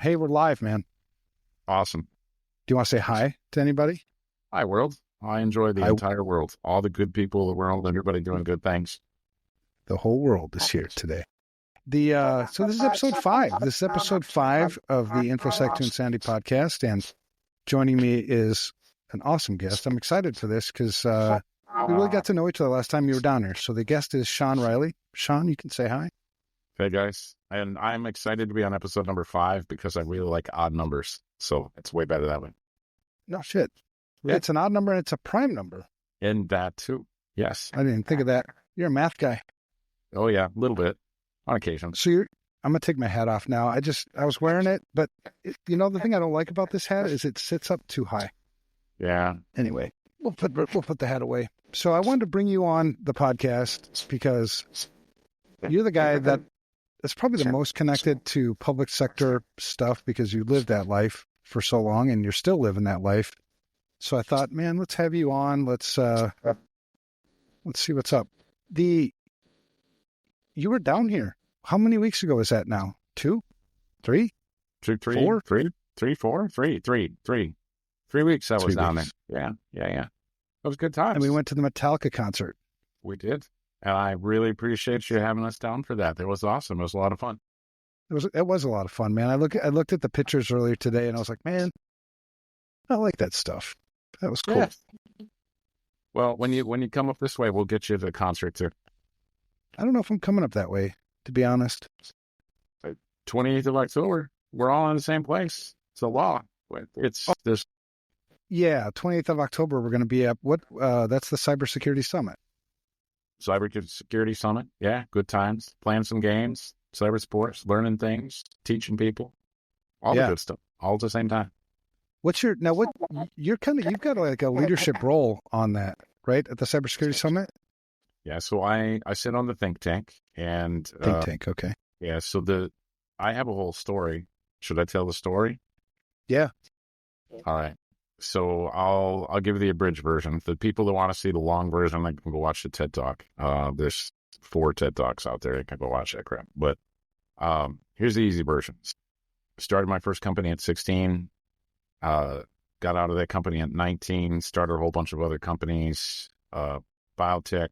Hey, we're live, man. Awesome. Do you want to say hi to anybody? Hi, world. I enjoy the Hi. entire world. All the good people of the world, everybody doing good things. The whole world is here today. So this is episode 5. This is episode 5 of the InfoSec to Insanity podcast, and joining me is an awesome guest. I'm excited for this because we really got to know each other last time you were down here. So the guest is Shawn Riley. Shawn, you can say hi. Hey, guys. And I'm excited to be on episode number 5 because I really like odd numbers. So it's way better that way. No shit. Yeah. It's an odd number and it's a prime number. And that too. Yes. I didn't think of that. You're a math guy. Oh, yeah. A little bit on occasion. So I'm going to take my hat off now. I was wearing it, but the thing I don't like about this hat is it sits up too high. Yeah. Anyway, we'll put the hat away. So I wanted to bring you on the podcast because you're the guy that's probably the most connected to public sector stuff because you lived that life for so long and you're still living that life. So I thought, man, let's have you on. Let's see what's up. You were down here. How many weeks ago is that now? 2, 3, 2, 3, 4? 3, 4, 3 weeks I was 3 down weeks. there. Yeah. It was good times. And we went to the Metallica concert. We did. And I really appreciate you having us down for that. It was awesome. It was a lot of fun. It was a lot of fun, man. I looked at the pictures earlier today and I was like, man, I like that stuff. That was cool. Yeah. Well, when you come up this way, we'll get you to the concert too. I don't know if I'm coming up that way, to be honest. 28th of October. We're all in the same place. It's a law. It's this. Yeah, 28th of October, we're going to be at that's the cybersecurity summit. Cybersecurity summit. Yeah, good times. Playing some games, cyber sports, learning things, teaching people, all the good stuff, all at the same time. You've got like a leadership role on that, right? At the cybersecurity summit? Yeah, so I sit on the think tank and think tank, okay. Yeah, so I have a whole story. Should I tell the story? Yeah. All right. So I'll give you the abridged version. The people that want to see the long version, they can go watch the TED Talk. There's 4 TED Talks out there. You can go watch that crap. But here's the easy version. Started my first company at 16. Got out of that company at 19. Started a whole bunch of other companies. Biotech,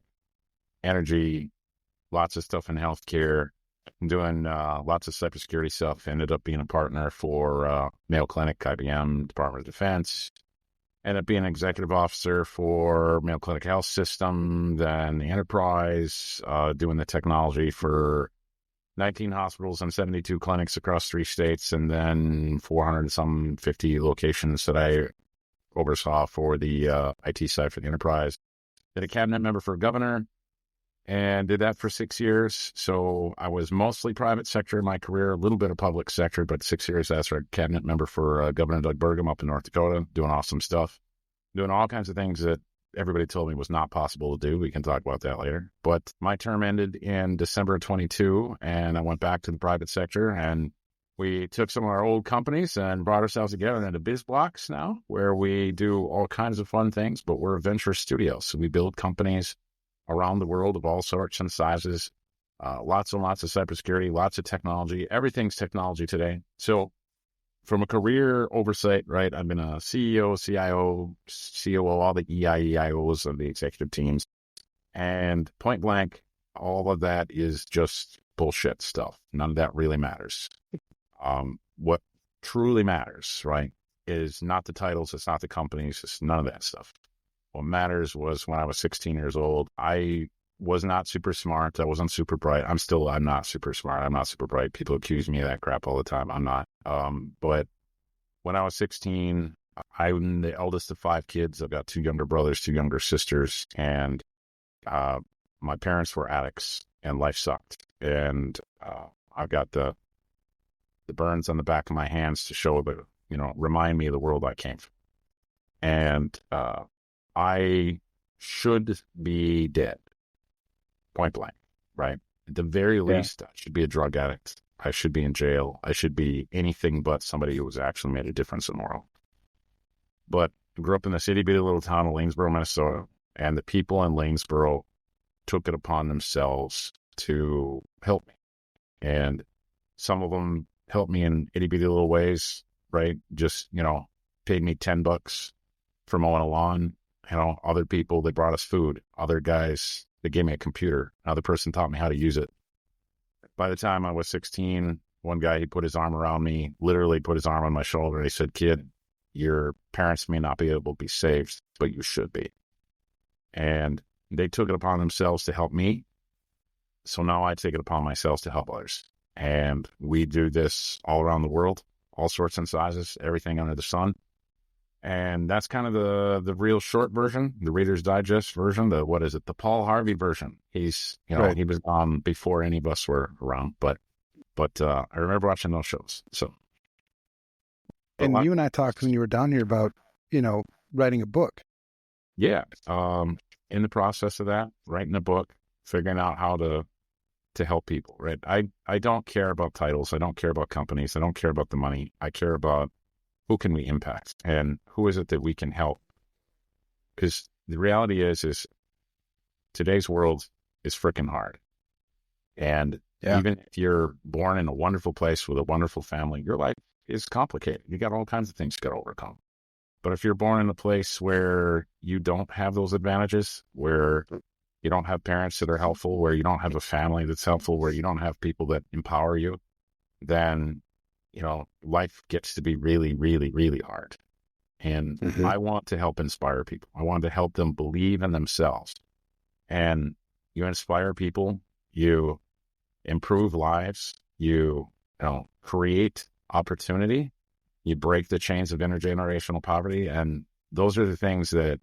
energy, lots of stuff in healthcare. Doing lots of cybersecurity stuff. Ended up being a partner for Mayo Clinic, IBM, Department of Defense. Ended up being an executive officer for Mayo Clinic Health System, then the enterprise, doing the technology for 19 hospitals and 72 clinics across 3 states, and then 450 locations that I oversaw for the IT side for the enterprise. Did a cabinet member for a governor. And did that for 6 years. So I was mostly private sector in my career, a little bit of public sector, but 6 years as a cabinet member for Governor Doug Burgum up in North Dakota, doing awesome stuff, doing all kinds of things that everybody told me was not possible to do. We can talk about that later. But my term ended in December of 22, and I went back to the private sector, and we took some of our old companies and brought ourselves together into biz blocks now, where we do all kinds of fun things, but we're a venture studio. So we build companies around the world of all sorts and sizes, lots and lots of cybersecurity, lots of technology. Everything's technology today. So from a career oversight, right, I've been a CEO, CIO, COO, all the EIEIOs of the executive teams. And point blank, all of that is just bullshit stuff. None of that really matters. What truly matters, right, is not the titles, it's not the companies, it's none of that stuff. What matters was when I was 16 years old, I was not super smart. I wasn't super bright. I'm not super smart. I'm not super bright. People accuse me of that crap all the time. I'm not. But when I was 16, I'm the eldest of 5 kids. I've got 2 younger brothers, 2 younger sisters, and my parents were addicts and life sucked. And I've got the burns on the back of my hands to show remind me of the world I came from. And I should be dead, point blank, right? At the very least, I should be a drug addict. I should be in jail. I should be anything but somebody who has actually made a difference in the world. But I grew up in the itty-bitty little town of Lanesboro, Minnesota, and the people in Lanesboro took it upon themselves to help me. And some of them helped me in itty bitty little ways, right? Just, paid me $10 for mowing a lawn. Other people, they brought us food. Other guys, they gave me a computer. Another person taught me how to use it. By the time I was 16, one guy, he put his arm around me, literally put his arm on my shoulder. He said, "Kid, your parents may not be able to be saved, but you should be." And they took it upon themselves to help me. So now I take it upon myself to help others. And we do this all around the world, all sorts and sizes, everything under the sun. And that's kind of the real short version, the Reader's Digest version, the Paul Harvey version. He's, Right. He was on before any of us were around, but I remember watching those shows. So. And you and I talked when you were down here about, writing a book. Yeah. In the process of that, writing a book, figuring out how to help people, right? I don't care about titles. I don't care about companies. I don't care about the money. I care about who can we impact and who is it that we can help? Because the reality is today's world is freaking hard. And even if you're born in a wonderful place with a wonderful family, your life is complicated. You got all kinds of things you got to overcome. But if you're born in a place where you don't have those advantages, where you don't have parents that are helpful, where you don't have a family that's helpful, where you don't have people that empower you, then, life gets to be really, really, really hard. And I want to help inspire people. I want to help them believe in themselves. And you inspire people, you improve lives, you create opportunity, you break the chains of intergenerational poverty. And those are the things that,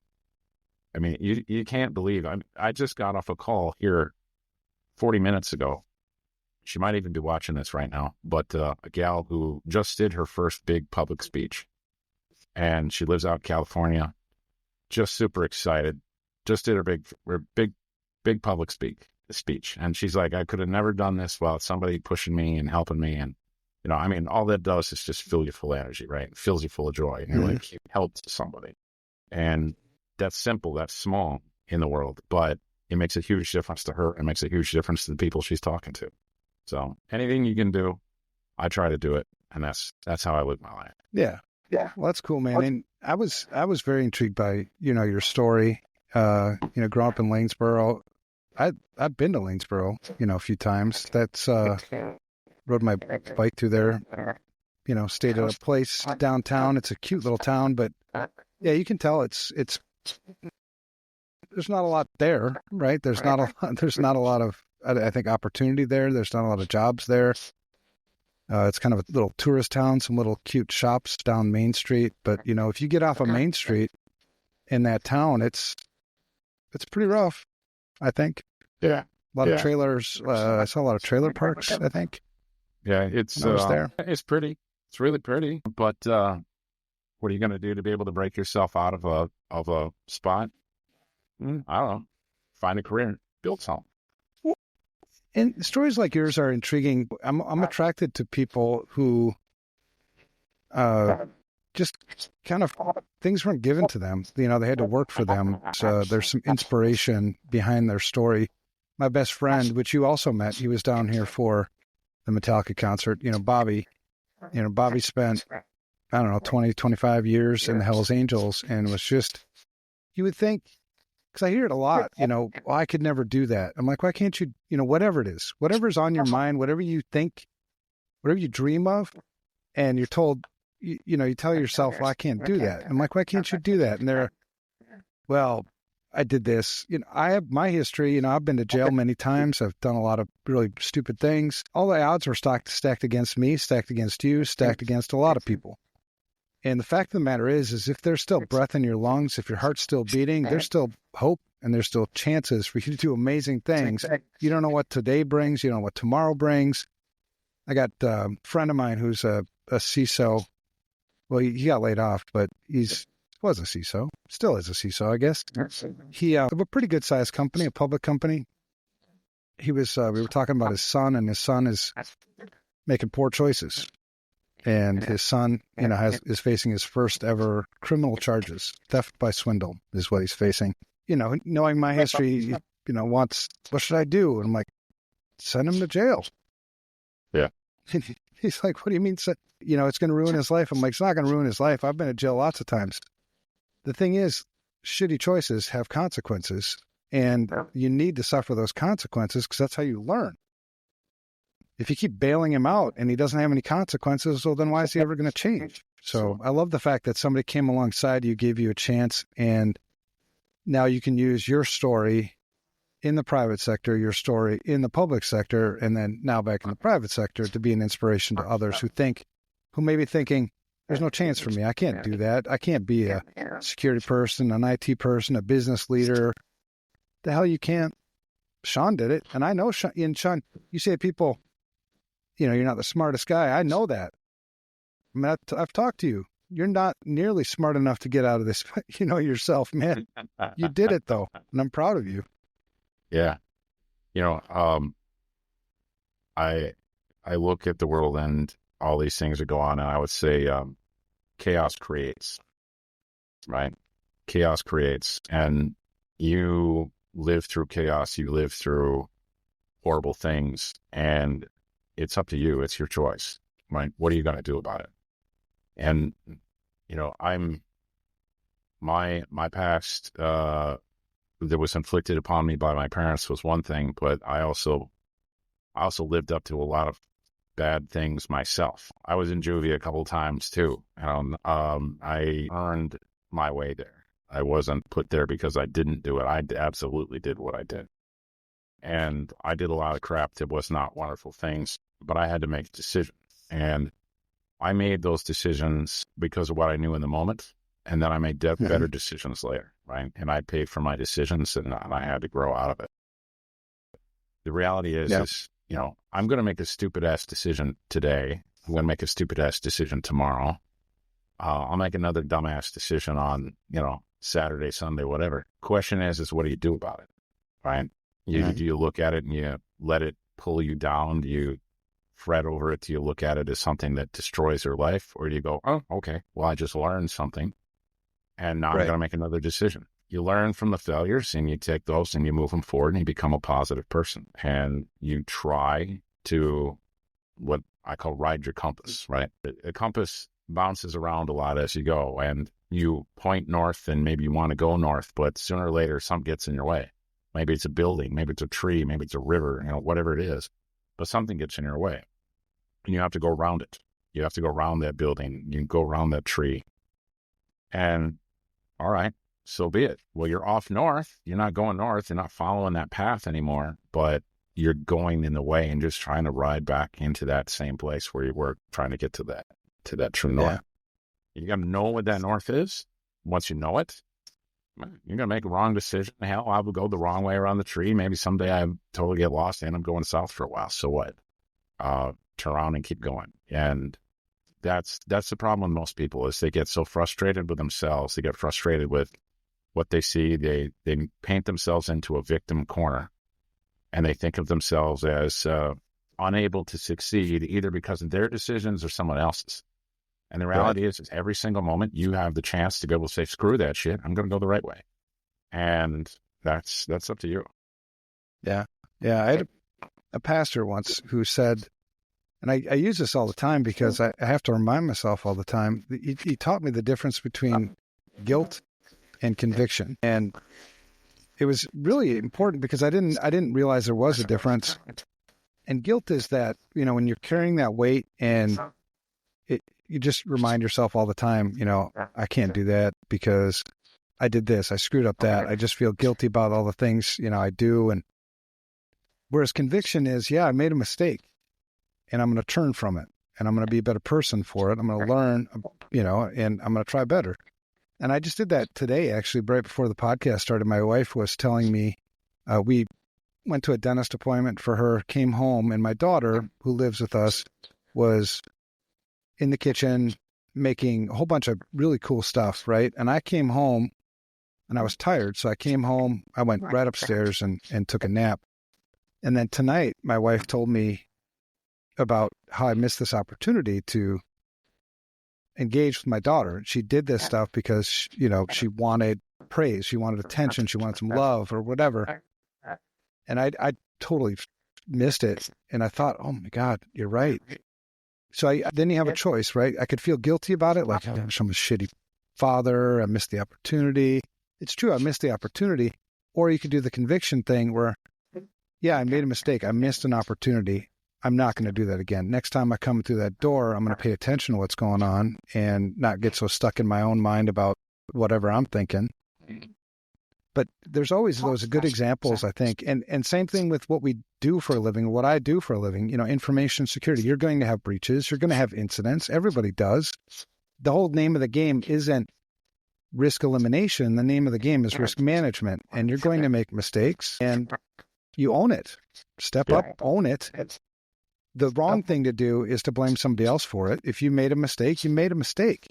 you can't believe. I just got off a call here 40 minutes ago. She might even be watching this right now, but a gal who just did her first big public speech, and she lives out in California, just super excited, just did her big public speech. And she's like, "I could have never done this without somebody pushing me and helping me." And, all that does is just fill you full of energy, right? It fills you full of joy. And you're like, you helped somebody. And that's simple, that's small in the world, but it makes a huge difference to her. It makes a huge difference to the people she's talking to. So anything you can do, I try to do it. And that's how I live my life. Yeah. Well, that's cool, man. And I was very intrigued by, your story, growing up in Lanesboro. I've been to Lanesboro, a few times. That's, rode my bike through there, stayed at a place downtown. It's a cute little town, but yeah, you can tell it's, there's not a lot there, right? There's not a lot of, I think, opportunity there. There's not a lot of jobs there. It's kind of a little tourist town, some little cute shops down Main Street. But, if you get off of Main Street in that town, it's pretty rough, I think. Yeah. A lot of trailers. I saw a lot of trailer parks, I think. Yeah, it's there. It's pretty. It's really pretty. But what are you going to do to be able to break yourself out of a spot? I don't know. Find a career, build something. And stories like yours are intriguing. I'm attracted to people who just kind of things weren't given to them. They had to work for them. So there's some inspiration behind their story. My best friend, which you also met, he was down here for the Metallica concert. Bobby. Bobby spent, 20, 25 years in the Hells Angels, and was just, you would think, because I hear it a lot, well, I could never do that. I'm like, why can't you, whatever it is, whatever's on your mind, whatever you think, whatever you dream of, and you're told, you tell yourself, well, I can't do that. I'm like, why can't you do that? And well, I did this. I have my history. I've been to jail many times. I've done a lot of really stupid things. All the odds were stacked against me, stacked against you, stacked against a lot of people. And the fact of the matter is if there's still breath in your lungs, if your heart's still beating, there's still hope and there's still chances for you to do amazing things. You don't know what today brings. You don't know what tomorrow brings. I got a friend of mine who's a CISO. Well, he got laid off, but was a CISO, still is a CISO, I guess. He of a pretty good sized company, a public company. He was, we were talking about his son, and his son is making poor choices. And his son, is facing his first ever criminal charges. Theft by swindle is what he's facing. Knowing my history, wants, what should I do? And I'm like, send him to jail. Yeah. He's like, what do you mean? So, it's going to ruin his life. I'm like, it's not going to ruin his life. I've been in jail lots of times. The thing is, shitty choices have consequences, and you need to suffer those consequences because that's how you learn. If you keep bailing him out and he doesn't have any consequences, well, then why is he ever going to change? So I love the fact that somebody came alongside you, gave you a chance, and now you can use your story in the private sector, your story in the public sector, and then now back in the private sector to be an inspiration to others who may be thinking, there's no chance for me. I can't do that. I can't be a security person, an IT person, a business leader. The hell you can't. Shawn did it. And I know, Shawn, you say people, you're not the smartest guy. I know that. I mean, I've talked to you. You're not nearly smart enough to get out of this, yourself, man. You did it, though, and I'm proud of you. Yeah. I look at the world and all these things that go on, and I would say chaos creates, right? Chaos creates, and you live through chaos. You live through horrible things, and it's up to you. It's your choice, right? What are you going to do about it? And, my past that was inflicted upon me by my parents was one thing, but I also lived up to a lot of bad things myself. I was in juvie a couple of times too. I earned my way there. I wasn't put there because I didn't do it. I absolutely did what I did. And I did a lot of crap that was not wonderful things, but I had to make a decision. And I made those decisions because of what I knew in the moment. And then I made better decisions later, right? And I paid for my decisions, and I had to grow out of it. The reality is, I'm going to make a stupid-ass decision today. I'm going to make a stupid-ass decision tomorrow. I'll make another dumbass decision on, Saturday, Sunday, whatever. Question is what do you do about it, right? Do you look at it and you let it pull you down? Do you fret over it? Do you look at it as something that destroys your life? Or do you go, oh, okay, well, I just learned something, and now I'm going to make another decision. You learn from the failures, and you take those and you move them forward, and you become a positive person. And you try to, what I call, ride your compass, right? The compass bounces around a lot as you go, and you point north, and maybe you want to go north, but sooner or later something gets in your way. Maybe it's a building, maybe it's a tree, maybe it's a river, whatever it is, but something gets in your way, and you have to go around it. You have to go around that building. You can go around that tree, and all right, so be it. Well, you're off north. You're not going north. You're not following that path anymore, but you're going in the way and just trying to ride back into that same place where you were trying to get to that true north. You got to know what that north is. Once you know it, you're going to make a wrong decision. Hell, I would go the wrong way around the tree. Maybe someday I totally get lost and I'm going south for a while. So what? Turn around and keep going. And that's the problem with most people, is they get so frustrated with themselves. They get frustrated with what they see. They paint themselves into a victim corner, and they think of themselves as unable to succeed either because of their decisions or someone else's. And the reality is every single moment you have the chance to be able to say, screw that shit, I'm going to go the right way. And that's up to you. Yeah. Yeah. I had a pastor once who said, and I use this all the time because I have to remind myself all the time. He taught me the difference between guilt and conviction. And it was really important because I didn't realize there was a difference. And guilt is that, when you're carrying that weight, and you just remind yourself all the time, I can't do that because I did this, I screwed up that. I just feel guilty about all the things, I do. And whereas conviction is, I made a mistake, and I'm going to turn from it, and I'm going to be a better person for it. I'm going to learn, and I'm going to try better. And I just did that today, actually, right before the podcast started. My wife was telling me, we went to a dentist appointment for her, came home, and my daughter, who lives with us, was in the kitchen making a whole bunch of really cool stuff, right? And I came home, and I was tired, so I came home, I went right upstairs and took a nap. And then tonight, my wife told me about how I missed this opportunity to engage with my daughter. She did this stuff because, she wanted praise. She wanted attention. She wanted some love or whatever. And I totally missed it. And I thought, oh my God, you're right. So then you have a choice, right? I could feel guilty about it, like, oh, I'm a shitty father, I missed the opportunity. It's true, I missed the opportunity. Or you could do the conviction thing where, yeah, I made a mistake. I missed an opportunity. I'm not going to do that again. Next time I come through that door, I'm going to pay attention to what's going on and not get so stuck in my own mind about whatever I'm thinking. But there's always those good examples, I think. And same thing with what we do for a living, what I do for a living, information security. You're going to have breaches. You're going to have incidents. Everybody does. The whole name of the game isn't risk elimination. The name of the game is risk management. And you're going to make mistakes and you own it. Step up, own it. The wrong thing to do is to blame somebody else for it. If you made a mistake, you made a mistake.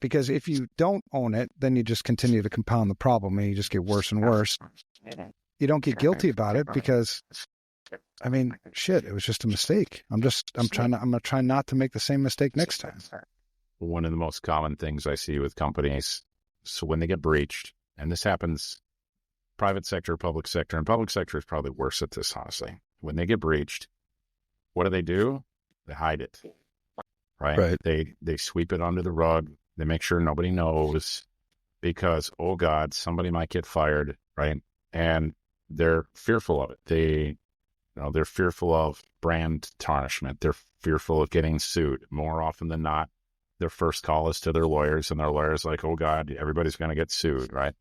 Because if you don't own it, then you just continue to compound the problem and you just get worse and worse. You don't get guilty about it because, shit, it was just a mistake. I'm going to try not to make the same mistake next time. One of the most common things I see with companies, so when they get breached, and this happens private sector, public sector, and public sector is probably worse at this, honestly. When they get breached, what do? They hide it, right? They sweep it under the rug. They make sure nobody knows because, oh God, somebody might get fired, right? And they're fearful of it. They're fearful of brand tarnishment. They're fearful of getting sued. More often than not, their first call is to their lawyers, and their lawyer's like, oh God, everybody's going to get sued, right?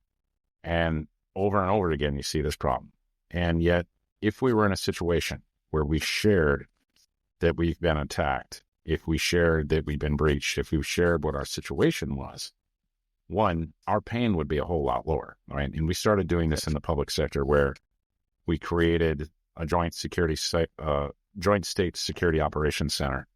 And over again, you see this problem. And yet, if we were in a situation where we shared that we've been attacked, if we shared that we've been breached, if we shared what our situation was, one, our pain would be a whole lot lower, right? And we started doing this in the public sector where we created a joint state security operations center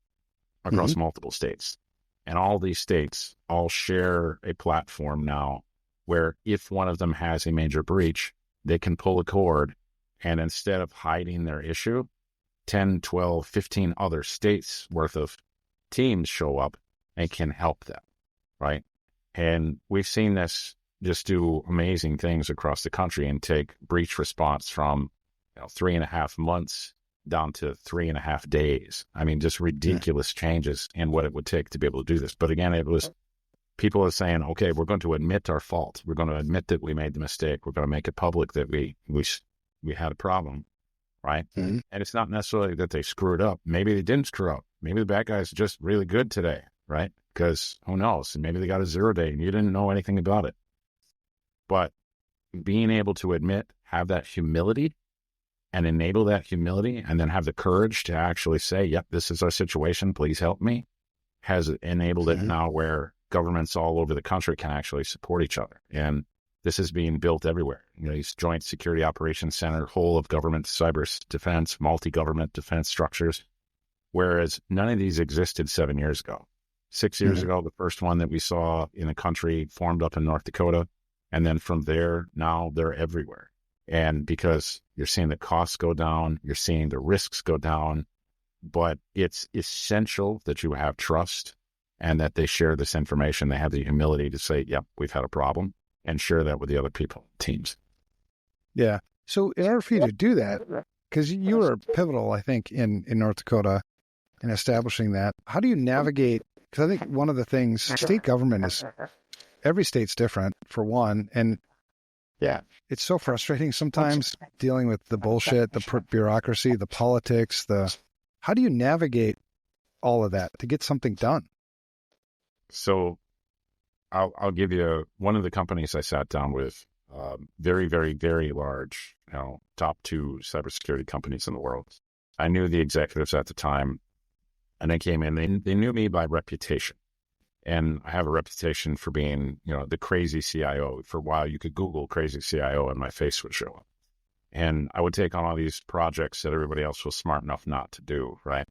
across multiple states. And all these states all share a platform now where if one of them has a major breach, they can pull a cord and instead of hiding their issue, 10, 12, 15 other states worth of teams show up and can help them, right? And we've seen this just do amazing things across the country and take breach response from 3.5 months down to 3.5 days. Just ridiculous changes in what it would take to be able to do this. But again, it was people are saying, okay, we're going to admit our fault. We're going to admit that we made the mistake. We're going to make it public that we had a problem. Right. Mm-hmm. And it's not necessarily that they screwed up. Maybe they didn't screw up. Maybe the bad guy's just really good today. Right. Because who knows? And maybe they got a 0 day and you didn't know anything about it. But being able to admit, have that humility and enable that humility and then have the courage to actually say, yep, this is our situation. Please help me, has enabled it now where governments all over the country can actually support each other. And this is being built everywhere. These joint security operations center, whole of government cyber defense, multi-government defense structures, whereas none of these existed 7 years ago. 6 years ago, the first one that we saw in the country formed up in North Dakota. And then from there, now they're everywhere. And because you're seeing the costs go down, you're seeing the risks go down, but it's essential that you have trust and that they share this information. They have the humility to say, yep, we've had a problem, and share that with the other people, teams. Yeah. So in order for you to do that, because you were pivotal, I think, in North Dakota in establishing that, how do you navigate? Because I think one of the things, state government is, every state's different, for one, and it's so frustrating sometimes dealing with the bullshit, the bureaucracy, the politics, how do you navigate all of that to get something done? So I'll give you one of the companies I sat down with, very, very, very large, top 2 cybersecurity companies in the world. I knew the executives at the time, and they came in, they knew me by reputation. And I have a reputation for being, the crazy CIO. For a while, you could Google crazy CIO and my face would show up. And I would take on all these projects that everybody else was smart enough not to do, right?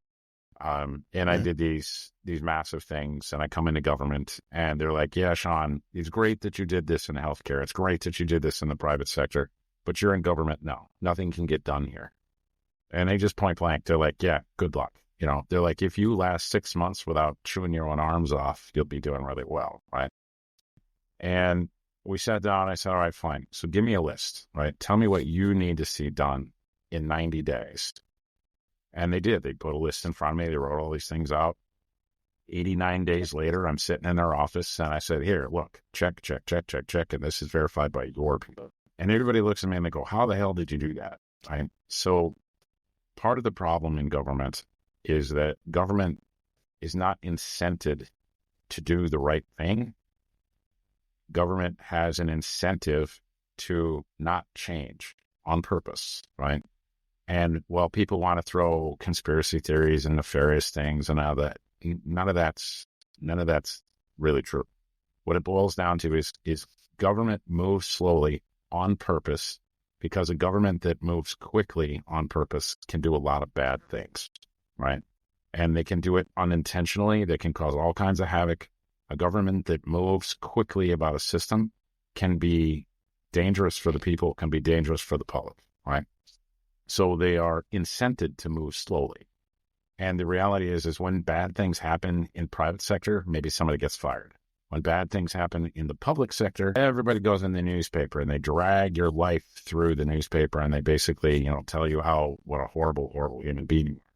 And I did these massive things, and I come into government and they're like, yeah, Shawn, it's great that you did this in healthcare. It's great that you did this in the private sector, but you're in government now. Nothing can get done here. And they just point blank, they're like, yeah, good luck. They're like, if you last 6 months without chewing your own arms off, you'll be doing really well, right? And we sat down, I said, all right, fine. So give me a list, right? Tell me what you need to see done in 90 days. And they did. They put a list in front of me. They wrote all these things out. 89 days later, I'm sitting in their office and I said, here, look, check, check, check, check, check. And this is verified by your people. And everybody looks at me and they go, how the hell did you do that? Right? So part of the problem in government is that government is not incented to do the right thing. Government has an incentive to not change on purpose, right? And while people want to throw conspiracy theories and nefarious things and all that, none of that's really true. What it boils down to is government moves slowly on purpose, because a government that moves quickly on purpose can do a lot of bad things, right? And they can do it unintentionally. They can cause all kinds of havoc. A government that moves quickly about a system can be dangerous for the people, can be dangerous for the public, right? So they are incented to move slowly. And the reality is when bad things happen in private sector, maybe somebody gets fired. When bad things happen in the public sector, everybody goes in the newspaper and they drag your life through the newspaper and they basically, tell you what a horrible, horrible human being you are.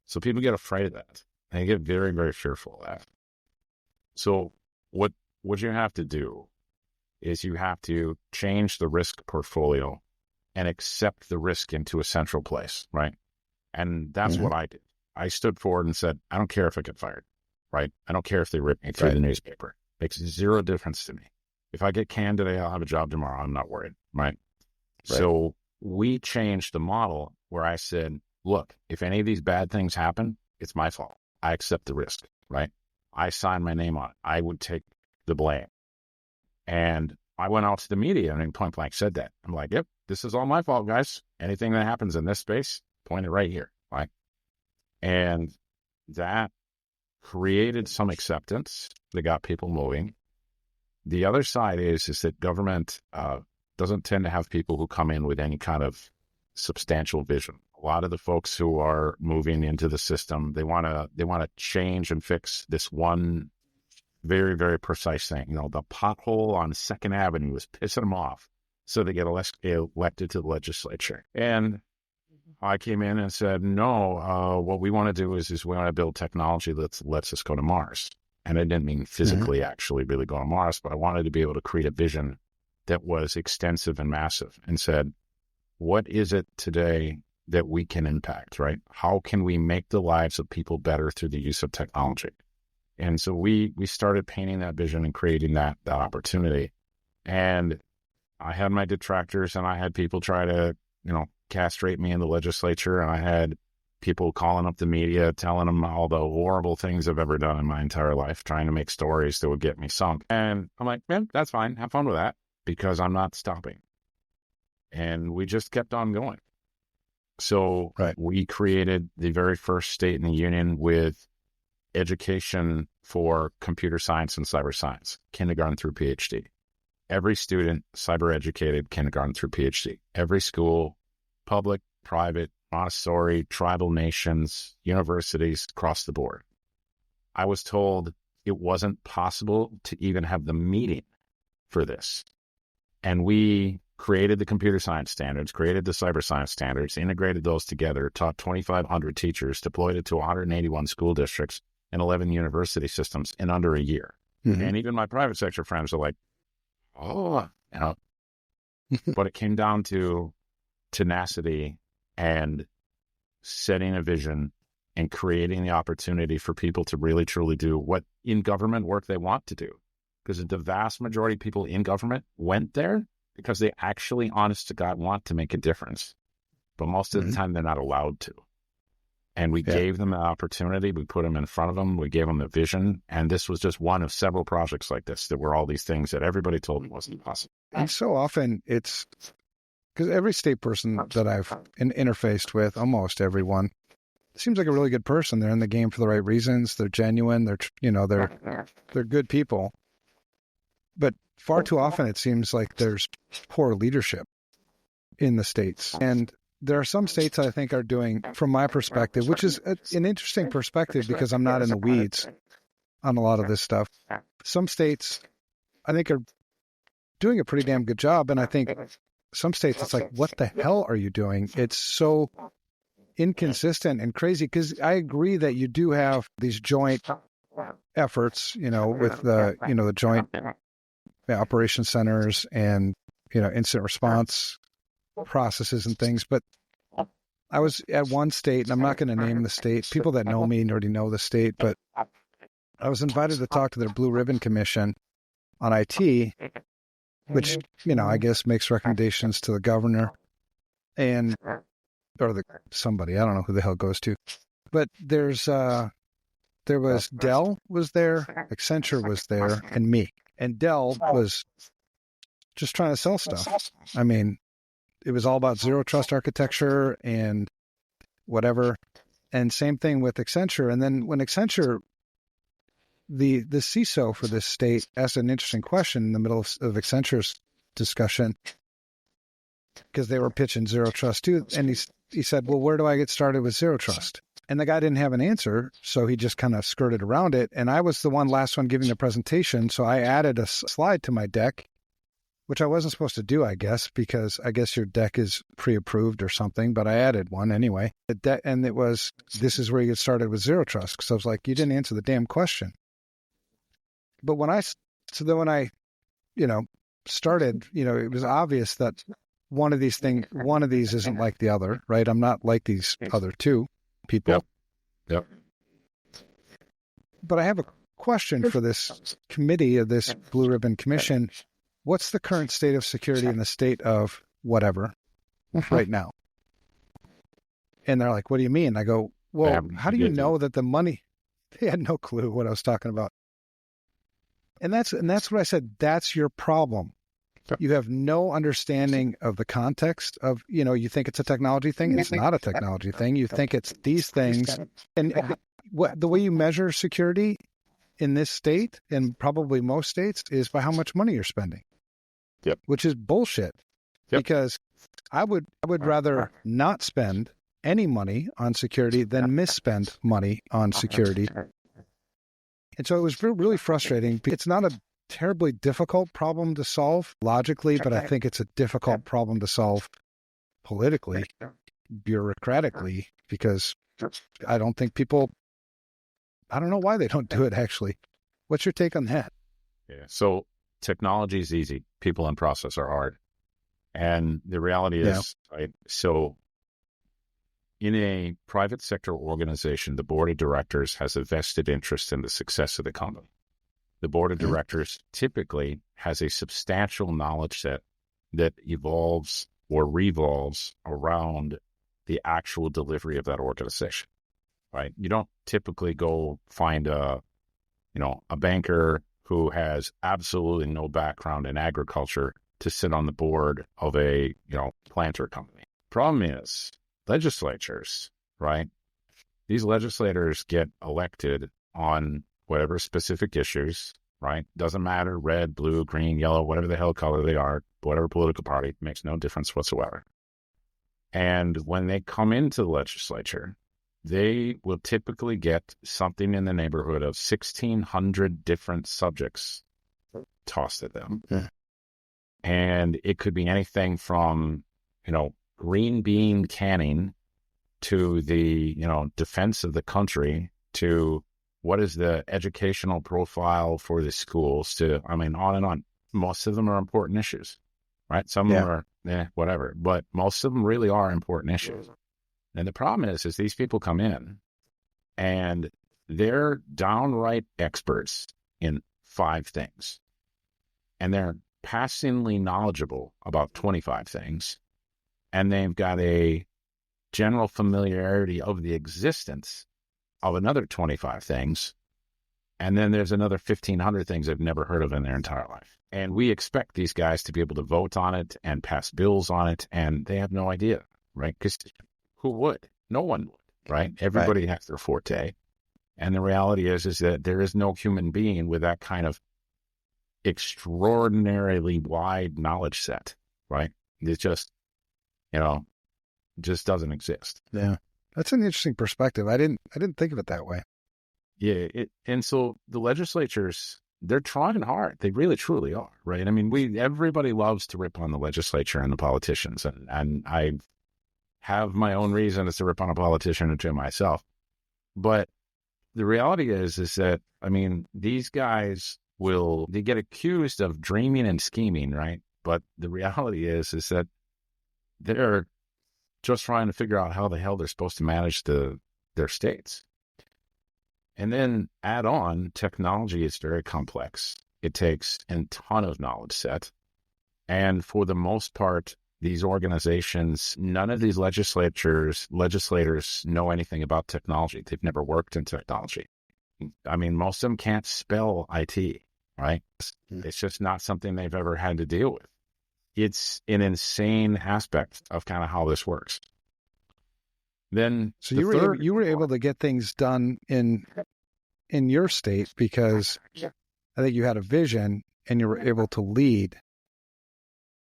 So people get afraid of that. They get very, very fearful of that. So what you have to do is you have to change the risk portfolio and accept the risk into a central place, right? And that's what I did. I stood forward and said, I don't care if I get fired, right? I don't care if they rip me through the newspaper. Makes zero difference to me. If I get canned today, I'll have a job tomorrow. I'm not worried, right? So we changed the model where I said, look, if any of these bad things happen, it's my fault. I accept the risk, right? I signed my name on it. I would take the blame. And I went out to the media and point blank said that. I'm like, yep, this is all my fault, guys. Anything that happens in this space, point it right here, right? And that created some acceptance that got people moving. The other side is that government doesn't tend to have people who come in with any kind of substantial vision. A lot of the folks who are moving into the system, they want to change and fix this one very, very precise thing. The pothole on 2nd Avenue is pissing them off, so they get elected to the legislature. And I came in and said, no, what we want to do is we want to build technology that lets us go to Mars. And I didn't mean physically actually really go to Mars, but I wanted to be able to create a vision that was extensive and massive and said, what is it today that we can impact, right? How can we make the lives of people better through the use of technology? And so we started painting that vision and creating that opportunity. And I had my detractors and I had people try to, castrate me in the legislature. And I had people calling up the media, telling them all the horrible things I've ever done in my entire life, trying to make stories that would get me sunk. And I'm like, man, that's fine. Have fun with that, because I'm not stopping. And we just kept on going. So we created the very first state in the union with education for computer science and cyber science, kindergarten through PhD. Every student cyber educated, kindergarten through PhD. Every school, public, private, Montessori, tribal nations, universities, across the board. I was told it wasn't possible to even have the meeting for this. And we created the computer science standards, created the cyber science standards, integrated those together, taught 2,500 teachers, deployed it to 181 school districts and 11 university systems in under a year. And even my private sector friends are like, but it came down to tenacity and setting a vision and creating the opportunity for people to really, truly do what in government work they want to do. Because the vast majority of people in government went there because they actually, honest to God, want to make a difference. But most of the time, they're not allowed to. And we gave them the opportunity. We put them in front of them. We gave them the vision. And this was just one of several projects like this that were all these things that everybody told me wasn't possible. And so often it's because every state person that I've interfaced with, almost everyone, seems like a really good person. They're in the game for the right reasons. They're genuine. They're good people. But far too often it seems like there's poor leadership in the states. And there are some states I think are doing, from my perspective, which is an interesting perspective because I'm not in the weeds on a lot of this stuff. Some states I think are doing a pretty damn good job. And I think some states it's like, what the hell are you doing? It's so inconsistent and crazy, because I agree that you do have these joint efforts, with the joint operation centers and, incident response processes and things. But I was at one state, and I'm not going to name the state. People that know me already know the state, but I was invited to talk to their Blue Ribbon Commission on IT, which, I guess makes recommendations to the governor or somebody. I don't know who the hell goes to. But there was Dell was there, Accenture was there, and me. And Dell was just trying to sell stuff. I mean, it was all about zero trust architecture and whatever. And same thing with Accenture. And then when Accenture, the CISO for this state asked an interesting question in the middle of Accenture's discussion, because they were pitching zero trust too. And he said, well, where do I get started with zero trust? And the guy didn't have an answer, so he just kind of skirted around it. And I was the last one giving the presentation, so I added a slide to my deck, which I wasn't supposed to do, I guess, because I guess your deck is pre-approved or something, but I added one anyway. And it was, this is where you get started with zero trust. Because I was like, you didn't answer the damn question. But when I started, it was obvious that one of these isn't like the other, right? I'm not like these other two people. Yep. But I have a question for this committee of this Blue Ribbon Commission. What's the current state of security in the state of whatever right now? And they're like, what do you mean? I go, well, how do you know that the money, they had no clue what I was talking about. And that's what I said. That's your problem. You have no understanding of the context of, you think it's a technology thing. It's not a technology thing. You think it's these things. And the way you measure security in this state and probably most states is by how much money you're spending. Yep. Which is bullshit. Yep. Because I would rather not spend any money on security than misspend money on security. And so it was really frustrating. It's not a terribly difficult problem to solve logically, but I think it's a difficult problem to solve politically, bureaucratically, because I don't think I don't know why they don't do it, actually. What's your take on that? Yeah. So technology is easy. People and process are hard. And the reality is, right, so in a private sector organization, the board of directors has a vested interest in the success of the company. The board of directors typically has a substantial knowledge set that evolves or revolves around the actual delivery of that organization, right? You don't typically go find a banker who has absolutely no background in agriculture to sit on the board of a, planter company. Problem is, legislatures, right? These legislators get elected on whatever specific issues, right? Doesn't matter, red, blue, green, yellow, whatever the hell color they are, whatever political party, makes no difference whatsoever. And when they come into the legislature, they will typically get something in the neighborhood of 1,600 different subjects tossed at them. Okay. And it could be anything from, green bean canning to the, defense of the country to what is the educational profile for the schools to, on and on. Most of them are important issues, right? Some of them are, whatever, but most of them really are important issues. And the problem is these people come in and they're downright experts in 5 things. And they're passingly knowledgeable about 25 things. And they've got a general familiarity of the existence of another 25 things. And then there's another 1,500 things they've never heard of in their entire life. And we expect these guys to be able to vote on it and pass bills on it. And they have no idea, right? Because who would? No one would, right? Everybody has their forte. And the reality is that there is no human being with that kind of extraordinarily wide knowledge set, right? It just, just doesn't exist. Yeah. That's an interesting perspective. I didn't think of it that way. Yeah. And so the legislatures, they're trying hard. They really, truly are, right? I mean, everybody loves to rip on the legislature and the politicians. And have my own reasons to rip on a politician or to myself. But the reality is that, I mean, these guys they get accused of dreaming and scheming, right? But the reality is that they're just trying to figure out how the hell they're supposed to manage their states. And then add on, technology is very complex. It takes a ton of knowledge set. And for the most part, these organizations, none of these legislators know anything about technology. They've never worked in technology. I mean, most of them can't spell IT, right? It's just not something they've ever had to deal with. It's an insane aspect of kind of how this works. Then, so you were able to get things done in your state because I think you had a vision and you were able to lead.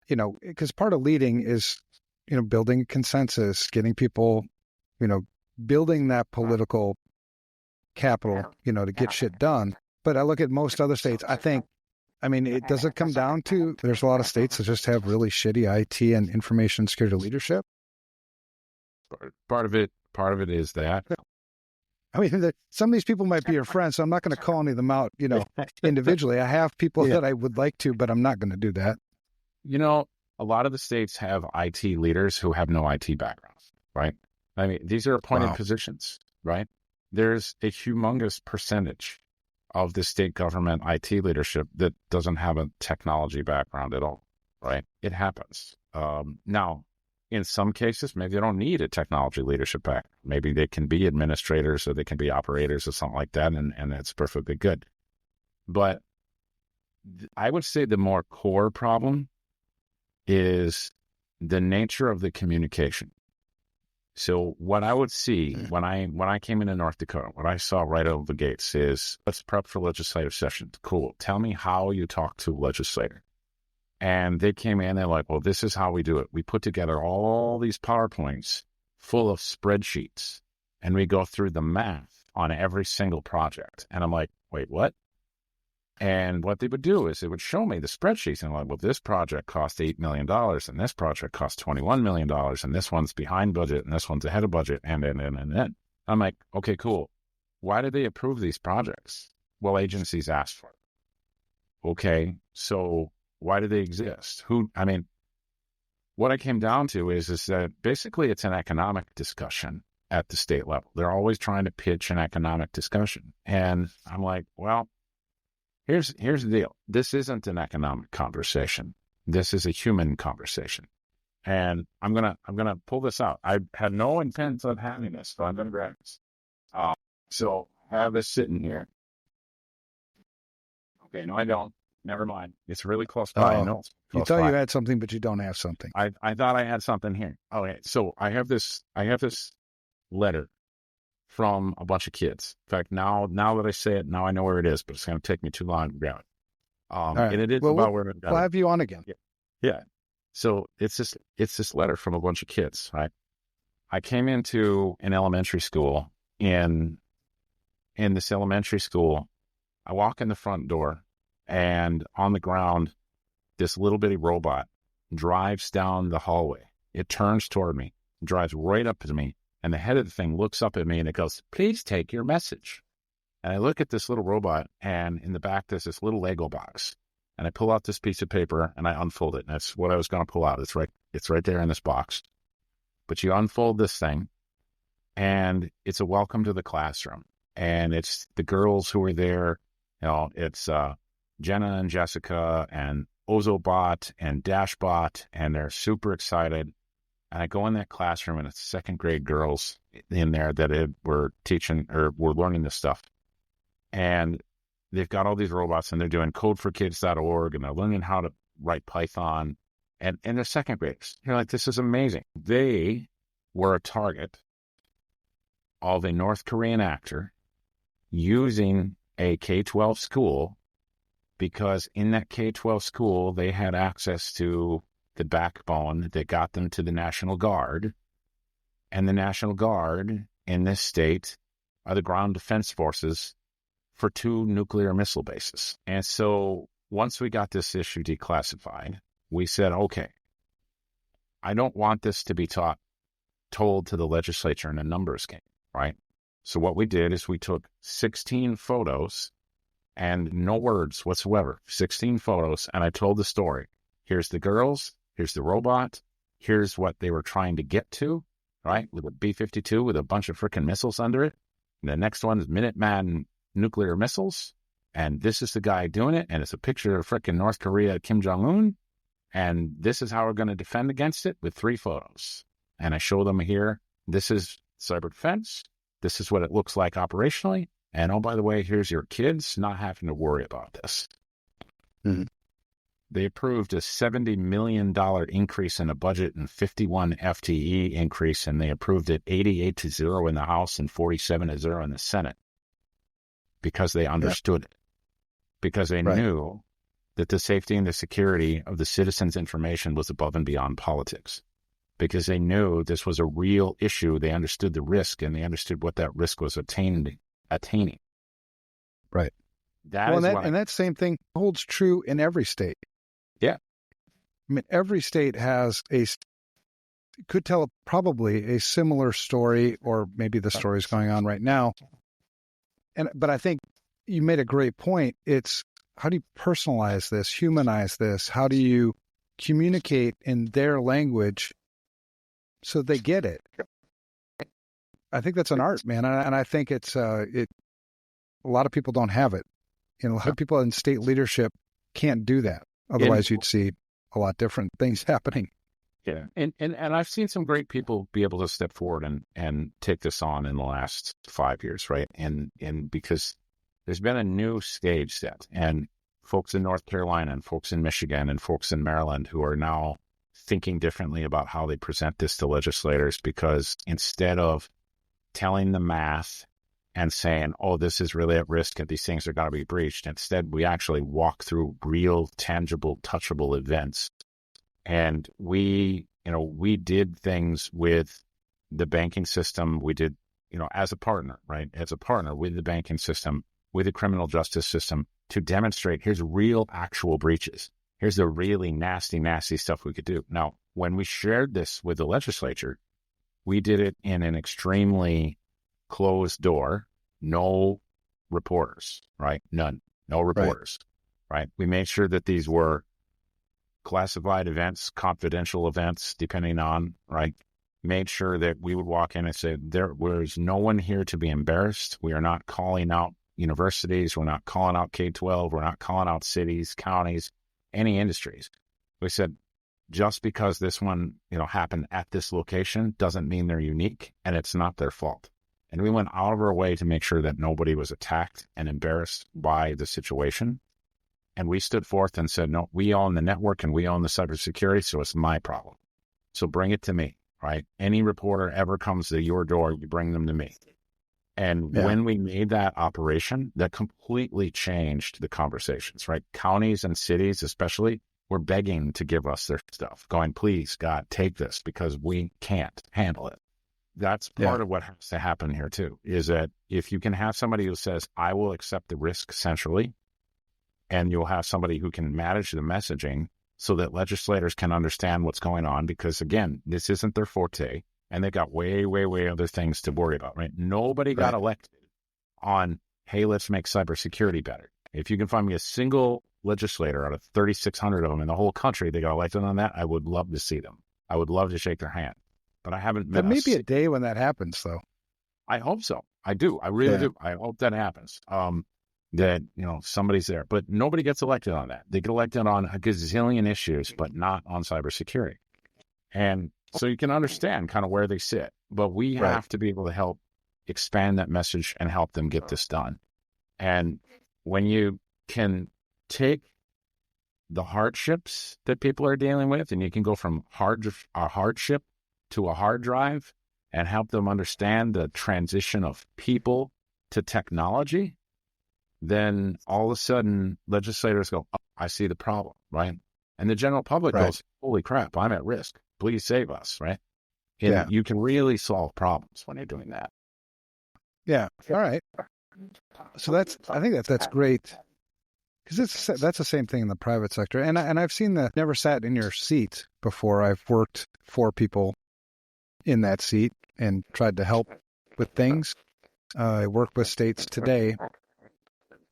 You know, because part of leading is, you know, building consensus, getting people, you know, building that political capital, you know, to get shit done. But I look at most other states, I mean, does it come down to there's a lot of states that just have really shitty IT and information security leadership? Part of it is that. I mean, some of these people might be your friends, so I'm not going to call any of them out, you know, individually. I have people that I would like to, but I'm not going to do that. You know, a lot of the states have IT leaders who have no IT background, right? I mean, these are appointed positions, right? There's a humongous percentage of the state government IT leadership that doesn't have a technology background at all, right? It happens. Now, in some cases, maybe they don't need a technology leadership background. Maybe they can be administrators or they can be operators or something like that, and that's perfectly good. But I would say the more core problem is the nature of the communication. So what I would see when I came into North Dakota, what I saw right out of the gates is, let's prep for legislative session. Cool. Tell me how you talk to a legislator. And they came in, they're like, well, this is how we do it. We put together all these PowerPoints full of spreadsheets, and we go through the math on every single project. And I'm like, wait, what? And what they would do is they would show me the spreadsheets, and I'm like, well, this project cost $8 million, and this project cost $21 million, and this one's behind budget, and this one's ahead of budget, and then. I'm like, okay, cool. Why did they approve these projects? Well, agencies asked for it. Okay, so why do they exist? What I came down to is that basically it's an economic discussion at the state level. They're always trying to pitch an economic discussion. And I'm like, well, here's the deal. This isn't an economic conversation. This is a human conversation. And I'm gonna pull this out. I had no intent of having this, so I'm gonna grab this. So I have this sitting here. Okay, no, I don't. Never mind. It's really close by. I know. You thought you had something, but you don't have something. I thought I had something here. Okay, so I have this letter from a bunch of kids. In fact, now that I say it, now I know where it is, but it's going to take me too long to grab it. Right. And it is about where we'll have you on again. Yeah. So it's this letter from a bunch of kids. Right. I came into an elementary school. In this elementary school, I walk in the front door, and on the ground, this little bitty robot drives down the hallway. It turns toward me, drives right up to me, and the head of the thing looks up at me and it goes, "Please take your message." And I look at this little robot, and in the back, there's this little Lego box. And I pull out this piece of paper and I unfold it. And that's what I was going to pull out. It's right there in this box. But you unfold this thing, and it's a welcome to the classroom. And it's the girls who are there. You know, it's Jenna and Jessica and Ozobot and Dashbot, and they're super excited. And I go in that classroom, and it's second grade girls in there that were teaching or were learning this stuff. And they've got all these robots, and they're doing codeforkids.org, and they're learning how to write Python. And they're second graders. You're like, this is amazing. They were a target of a North Korean actor using a K-12 school, because in that K-12 school, they had access to the backbone that got them to the National Guard. And the National Guard in this state are the ground defense forces for 2 nuclear missile bases. And so once we got this issue declassified, we said, okay, I don't want this to be taught told to the legislature in a numbers game, right? So what we did is we took 16 photos and no words whatsoever, 16 photos, and I told the story. Here's the girls, here's the robot, here's what they were trying to get to, right? With a B-52 with a bunch of freaking missiles under it. And the next one is Minuteman nuclear missiles. And this is the guy doing it. And it's a picture of freaking North Korea, Kim Jong-un. And this is how we're going to defend against it with 3 photos. And I show them here, this is cyber defense. This is what it looks like operationally. And oh, by the way, here's your kids not having to worry about this. Mm-hmm. They approved a $70 million increase in the budget and 51 FTE increase, and they approved it 88-0 in the House and 47-0 in the Senate because they understood it, because they knew that the safety and the security of the citizens' information was above and beyond politics, because they knew this was a real issue. They understood the risk, and they understood what that risk was attaining. Right. And that same thing holds true in every state. Yeah. I mean, every state has could tell probably a similar story, or maybe the story is going on right now. But I think you made a great point. It's how do you personalize this, humanize this? How do you communicate in their language so they get it? I think that's an art, man. And I think it's a lot of people don't have it. A lot of people in state leadership can't do that. Otherwise, you'd see a lot different things happening. Yeah. And I've seen some great people be able to step forward and take this on in the last 5 years, right? And because there's been a new stage set, and folks in North Carolina and folks in Michigan and folks in Maryland who are now thinking differently about how they present this to legislators, because instead of telling the math and saying, oh, this is really at risk and these things are going to be breached, instead we actually walk through real, tangible, touchable events. And we did things with the banking system. We did, as a partner, right? As a partner with the banking system, with the criminal justice system, to demonstrate here's real, actual breaches. Here's the really nasty, nasty stuff we could do. Now, when we shared this with the legislature, we did it in an extremely closed door, no reporters, right? None, no reporters, right? We made sure that these were classified events, confidential events, depending on, right? Made sure that we would walk in and say, there was no one here to be embarrassed. We are not calling out universities. We're not calling out K-12. We're not calling out cities, counties, any industries. We said, just because this one, happened at this location doesn't mean they're unique, and it's not their fault. And we went out of our way to make sure that nobody was attacked and embarrassed by the situation. And we stood forth and said, no, we own the network and we own the cybersecurity, so it's my problem. So bring it to me, right? Any reporter ever comes to your door, you bring them to me. And when we made that operation, that completely changed the conversations, right? Counties and cities especially were begging to give us their stuff, going, please, God, take this, because we can't handle it. That's part of what has to happen here too, is that if you can have somebody who says, I will accept the risk centrally, and you'll have somebody who can manage the messaging so that legislators can understand what's going on, because again, this isn't their forte, and they've got way, way, way other things to worry about, right? Nobody got elected on, hey, let's make cybersecurity better. If you can find me a single legislator out of 3,600 of them in the whole country that got elected on that, I would love to see them. I would love to shake their hand. But I haven't met. There may be a day when that happens, though. I hope so. I do. I really do. I hope that happens. That, somebody's there. But nobody gets elected on that. They get elected on a gazillion issues, but not on cybersecurity. And so you can understand kind of where they sit. But we have to be able to help expand that message and help them get this done. And when you can take the hardships that people are dealing with, and you can go from a hardship to a hard drive and help them understand the transition of people to technology, then all of a sudden legislators go, oh, I see the problem, right? And the general public goes, holy crap, I'm at risk. Please save us, right? And you can really solve problems when you're doing that. Yeah. All right. So I think that's great. Because that's the same thing in the private sector. And I've seen never sat in your seat before. I've worked for people in that seat and tried to help with things. I work with states today.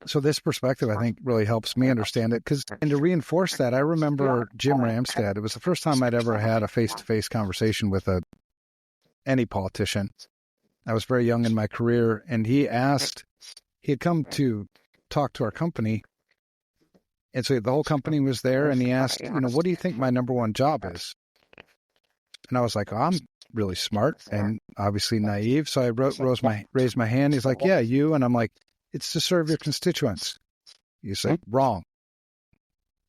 So this perspective, I think, really helps me understand it. And to reinforce that, I remember Jim Ramstad. It was the first time I'd ever had a face-to-face conversation with any politician. I was very young in my career, and he had come to talk to our company. And so the whole company was there, and he asked, what do you think my number one job is? And I was like, I'm really smart and obviously naive. So I raised my hand. He's like, yeah, you. And I'm like, it's to serve your constituents. You say, wrong.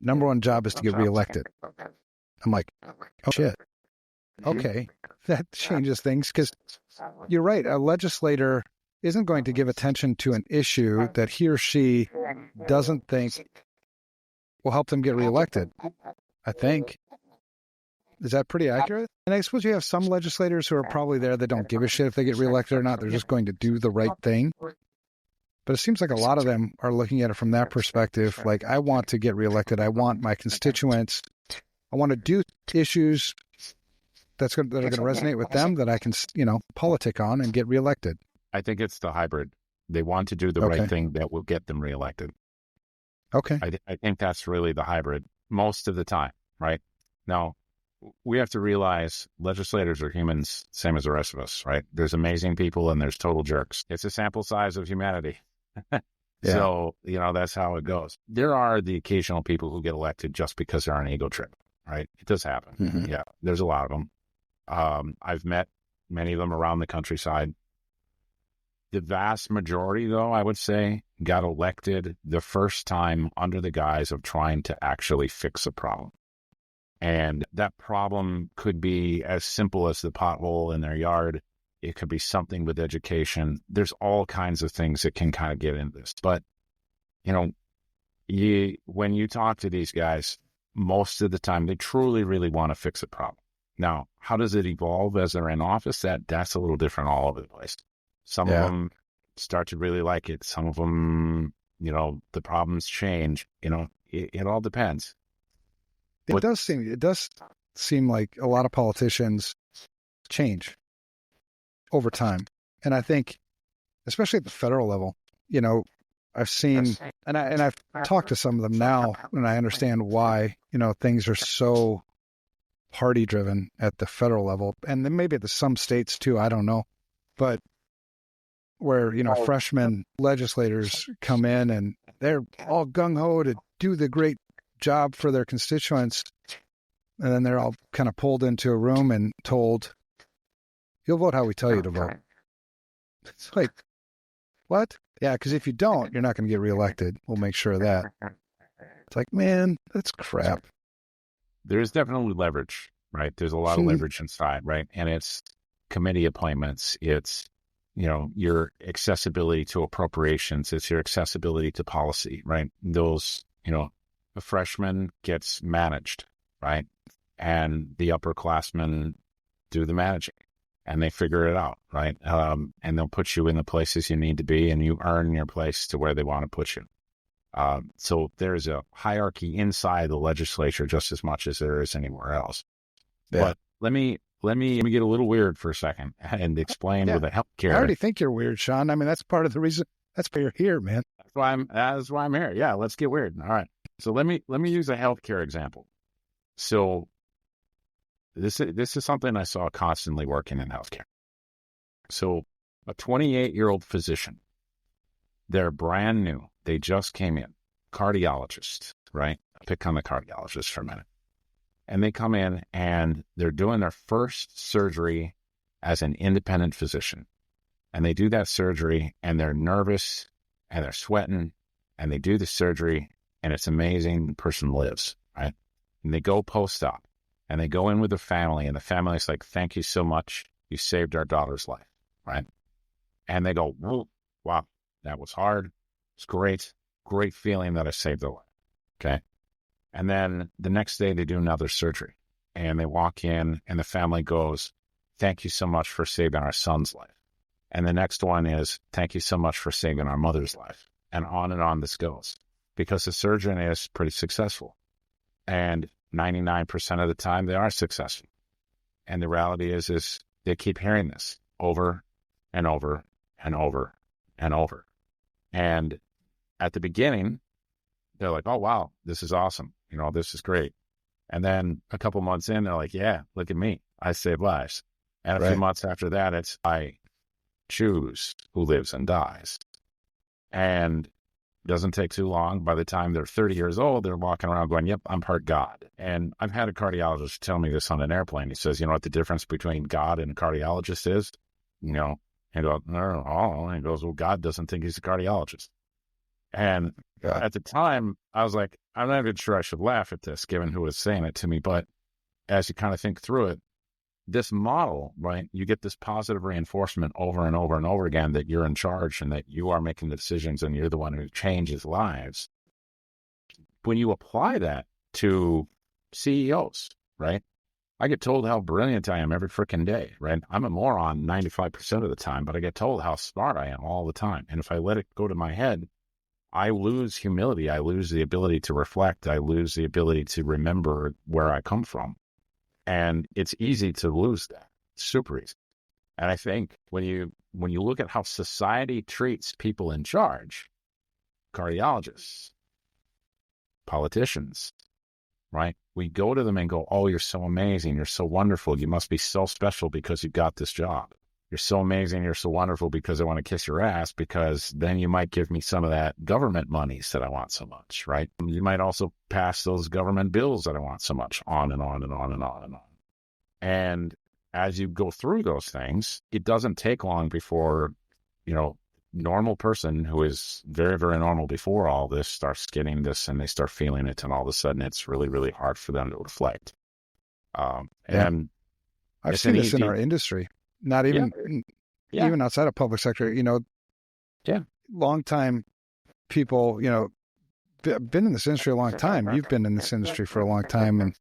Number one job is to get reelected. I'm like, oh, shit. Okay, that changes things because you're right. A legislator isn't going to give attention to an issue that he or she doesn't think will help them get reelected, I think. Is that pretty accurate? And I suppose you have some legislators who are probably there that don't give a shit if they get reelected or not. They're just going to do the right thing. But it seems like a lot of them are looking at it from that perspective. Like, I want to get reelected. I want my constituents. I want to do issues that are going to resonate with them that I can, politic on and get reelected. I think it's the hybrid. They want to do the right thing that will get them reelected. Okay. I think that's really the hybrid most of the time, right? Now, we have to realize legislators are humans, same as the rest of us, right? There's amazing people and there's total jerks. It's a sample size of humanity. Yeah. So, that's how it goes. There are the occasional people who get elected just because they're on an ego trip, right? It does happen. Mm-hmm. Yeah, there's a lot of them. I've met many of them around the countryside. The vast majority, though, I would say, got elected the first time under the guise of trying to actually fix a problem. And that problem could be as simple as the pothole in their yard. It could be something with education. There's all kinds of things that can kind of get into this. But, when you talk to these guys, most of the time, they truly, really want to fix a problem. Now, how does it evolve as they're in office? That's a little different all over the place. Some of them start to really like it. Some of them, the problems change. It all depends. It does seem like a lot of politicians change over time. And I think, especially at the federal level, I've seen, and I've talked to some of them now, and I understand why, things are so party driven at the federal level, and then maybe at some states too, I don't know. But where, freshman legislators come in and they're all gung-ho to do the great job for their constituents, and then they're all kind of pulled into a room and told, you'll vote how we tell you to vote. It's like, what? Yeah, because if you don't, you're not going to get reelected. We'll make sure of that. It's like, man, that's crap. There's definitely leverage, right? There's a lot of leverage inside, right? And it's committee appointments. It's, your accessibility to appropriations. It's your accessibility to policy, right? Those, a freshman gets managed, right? And the upperclassmen do the managing and they figure it out, right? And they'll put you in the places you need to be and you earn your place to where they want to put you. So there's a hierarchy inside the legislature just as much as there is anywhere else. Yeah. But let me get a little weird for a second and explain with the healthcare. I already think you're weird, Shawn. I mean, that's part of the reason. That's why you're here, man. That's why I'm here. Yeah, let's get weird. All right. So let me use a healthcare example. So this is something I saw constantly working in healthcare. So a 28-year-old physician, they're brand new. They just came in, cardiologist, right? Pick on the cardiologist for a minute. And they come in and they're doing their first surgery as an independent physician. And they do that surgery and they're nervous and they're sweating and they do the surgery and it's amazing. The person lives, right? And they go post-op and they go in with the family and the family's like, thank you so much. You saved our daughter's life, right? And they go, wow, that was hard. It's great. Great feeling that I saved their life. Okay. And then the next day they do another surgery and they walk in and the family goes, thank you so much for saving our son's life. And the next one is, thank you so much for saving our mother's life. And on this goes because the surgeon is pretty successful and 99% of the time they are successful. And the reality is they keep hearing this over and over and over and over. And at the beginning, they're like, oh, wow, this is awesome. This is great. And then a couple months in, they're like, yeah, look at me. I save lives. And a few months after that, it's I choose who lives and dies. And it doesn't take too long. By the time they're 30 years old, they're walking around going, yep, I'm part God. And I've had a cardiologist tell me this on an airplane. He says, you know what the difference between God and a cardiologist is? And I go, no. And he goes, well, God doesn't think he's a cardiologist. And at the time, I was like, I'm not even sure I should laugh at this, given who was saying it to me. But as you kind of think through it, this model, right, you get this positive reinforcement over and over and over again that you're in charge and that you are making the decisions and you're the one who changes lives. When you apply that to CEOs, right, I get told how brilliant I am every freaking day, right? I'm a moron 95% of the time, but I get told how smart I am all the time. And if I let it go to my head, I lose humility. I lose the ability to reflect. I lose the ability to remember where I come from. And it's easy to lose that. It's super easy. And I think when you look at how society treats people in charge, cardiologists, politicians, right? We go to them and go, oh, you're so amazing. You're so wonderful. You must be so special because you got this job. You're so amazing. You're so wonderful because I want to kiss your ass, because then you might give me some of that government monies that I want so much, right? You might also pass those government bills that I want so much, on and on and on and on and on. And as you go through those things, it doesn't take long before, normal person who is very, very normal before all this starts getting this and they start feeling it. And all of a sudden it's really, really hard for them to reflect. And I've seen this in our industry. Not even even outside of public sector, long time people, been in this industry a long time. You've been in this industry for a long time. And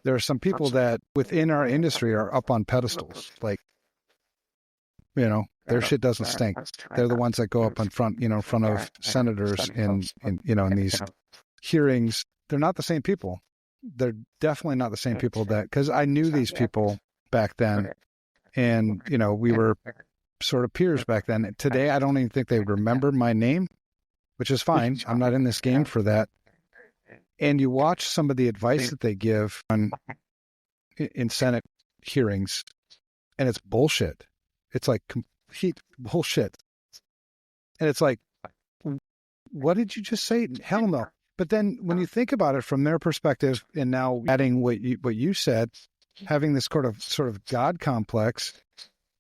there are some people that within our industry are up on pedestals. Like, their shit doesn't stink. They're the ones that go up in front, in front of senators in these hearings. They're not the same people. They're definitely not the same people because I knew these people back then. And, we were sort of peers back then. Today, I don't even think they remember my name, which is fine. I'm not in this game for that. And you watch some of the advice that they give in Senate hearings, and it's bullshit. It's like complete bullshit. And it's like, what did you just say? Hell no. But then when you think about it from their perspective, and now adding what you said, having this sort of God complex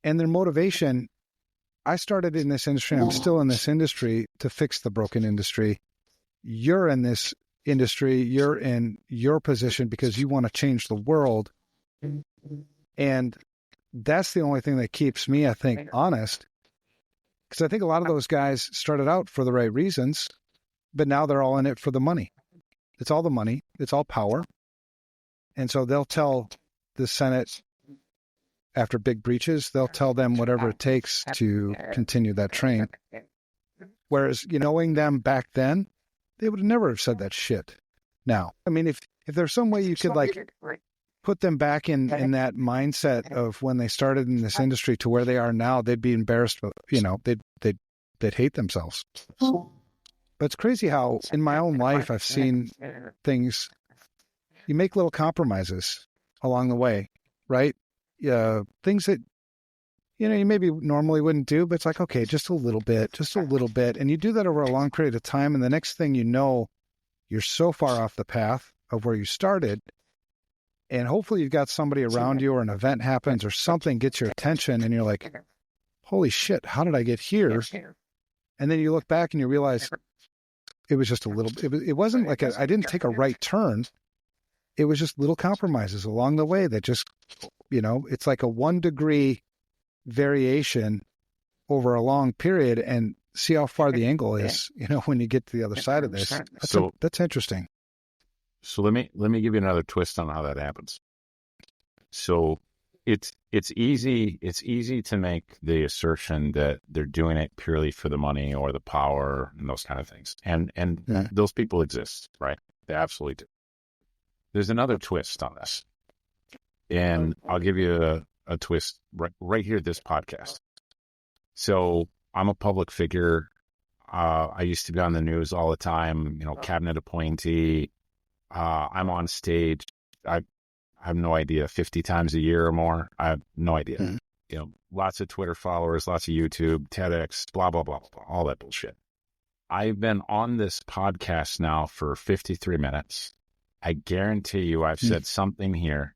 and their motivation. I started in this industry. I'm still in this industry to fix the broken industry. You're in this industry. You're in your position because you want to change the world. And that's the only thing that keeps me, I think, honest. Because I think a lot of those guys started out for the right reasons, but now they're all in it for the money. It's all the money. It's all power. And so they'll tell the Senate, after big breaches, they'll tell them whatever it takes to continue that train. Whereas, knowing them back then, they would have never have said that shit. Now, I mean, if there's some way you could put them back in that mindset of when they started in this industry to where they are now, they'd be embarrassed, they'd hate themselves. But it's crazy how in my own life, I've seen things, you make little compromises along the way, right? Things that, you maybe normally wouldn't do, but it's like, okay, just a little bit. And you do that over a long period of time. And the next thing you know, you're so far off the path of where you started. And hopefully you've got somebody around you or an event happens or something gets your attention and you're like, holy shit, how did I get here? And then you look back and you realize it was just a little, it wasn't like I didn't take a right turn. It was just little compromises along the way that just, it's like a 1 degree variation over a long period, and see how far the angle is, when you get to the other side of this. That's interesting. So let me give you another twist on how that happens. So it's easy to make the assertion that they're doing it purely for the money or the power and those kind of things. And those people exist, right? They absolutely do. There's another twist on this. And I'll give you a twist right here, this podcast. So I'm a public figure. I used to be on the news all the time, cabinet appointee. I'm on stage. I have no idea, 50 times a year or more. I have no idea. Mm-hmm. Lots of Twitter followers, lots of YouTube, TEDx, blah, blah, blah, blah, all that bullshit. I've been on this podcast now for 53 minutes. I guarantee you I've said something here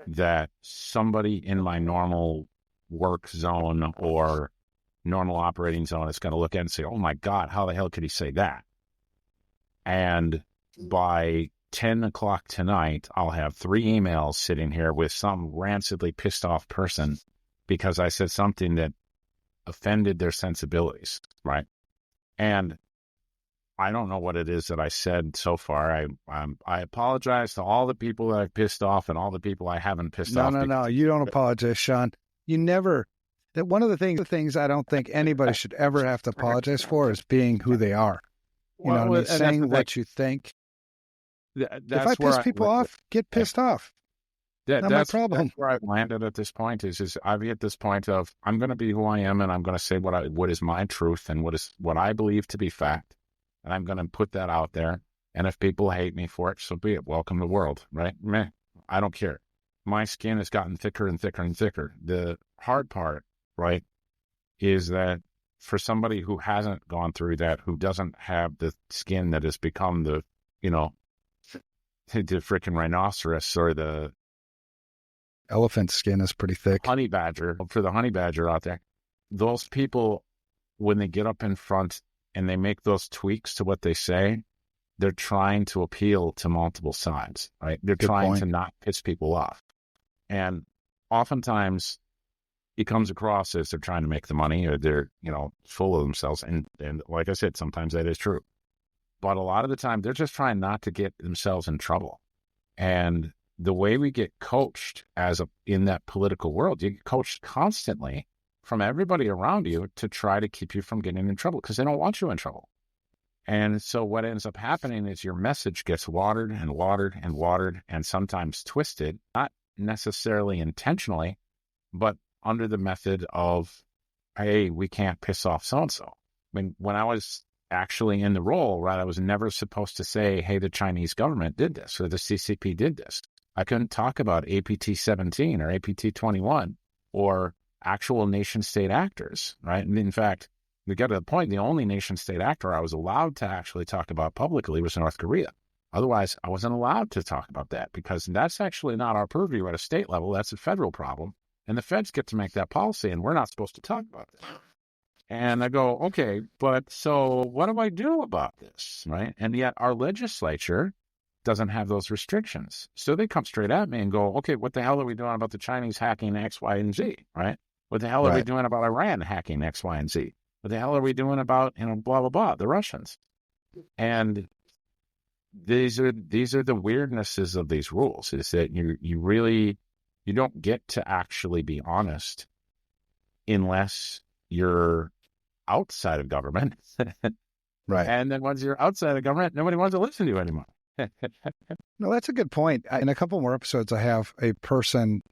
that somebody in my normal work zone or normal operating zone is going to look at and say, oh my God, how the hell could he say that? And by 10 o'clock tonight, I'll have 3 emails sitting here with some rancidly pissed off person because I said something that offended their sensibilities, right? And I don't know what it is that I said so far. I apologize to all the people that I've pissed off and all the people I haven't pissed off. No, you don't apologize, Shawn. You never. That one of the things I don't think anybody should ever have to apologize for is being who they are. Saying what you think. If I piss people off, get pissed off. Not my problem. That's where I've landed at this point is I've hit this point of I'm going to be who I am and I'm going to say what is my truth and what I believe to be fact. And I'm going to put that out there. And if people hate me for it, so be it. Welcome to the world, right? Meh, I don't care. My skin has gotten thicker and thicker and thicker. The hard part, right, is that for somebody who hasn't gone through that, who doesn't have the skin that has become the freaking rhinoceros or the elephant skin is pretty thick. Honey badger, for the honey badger out there, those people, when they get up in front and they make those tweaks to what they say, they're trying to appeal to multiple sides, right? They're trying to not piss people off. And oftentimes it comes across as they're trying to make the money or they're, full of themselves. And like I said, sometimes that is true. But a lot of the time, they're just trying not to get themselves in trouble. And the way we get coached in that political world, you get coached constantly from everybody around you to try to keep you from getting in trouble because they don't want you in trouble. And so what ends up happening is your message gets watered and watered and watered and sometimes twisted, not necessarily intentionally, but under the method of, hey, we can't piss off so-and-so. I mean, when I was actually in the role, right, I was never supposed to say, hey, the Chinese government did this or the CCP did this. I couldn't talk about APT 17 or APT 21 or actual nation-state actors, right? And in fact, we got to the point, the only nation-state actor I was allowed to actually talk about publicly was North Korea. Otherwise, I wasn't allowed to talk about that because that's actually not our purview at a state level. That's a federal problem. And the feds get to make that policy, and we're not supposed to talk about that. And I go, okay, but so what do I do about this, right? And yet our legislature doesn't have those restrictions. So they come straight at me and go, okay, what the hell are we doing about the Chinese hacking X, Y, and Z, right? What the hell are we doing about Iran hacking X, Y, and Z? What the hell are we doing about, blah, blah, blah, the Russians? And these are the weirdnesses of these rules, is that you don't get to actually be honest unless you're outside of government. Right. And then once you're outside of government, nobody wants to listen to you anymore. No, that's a good point. In a couple more episodes, I have a person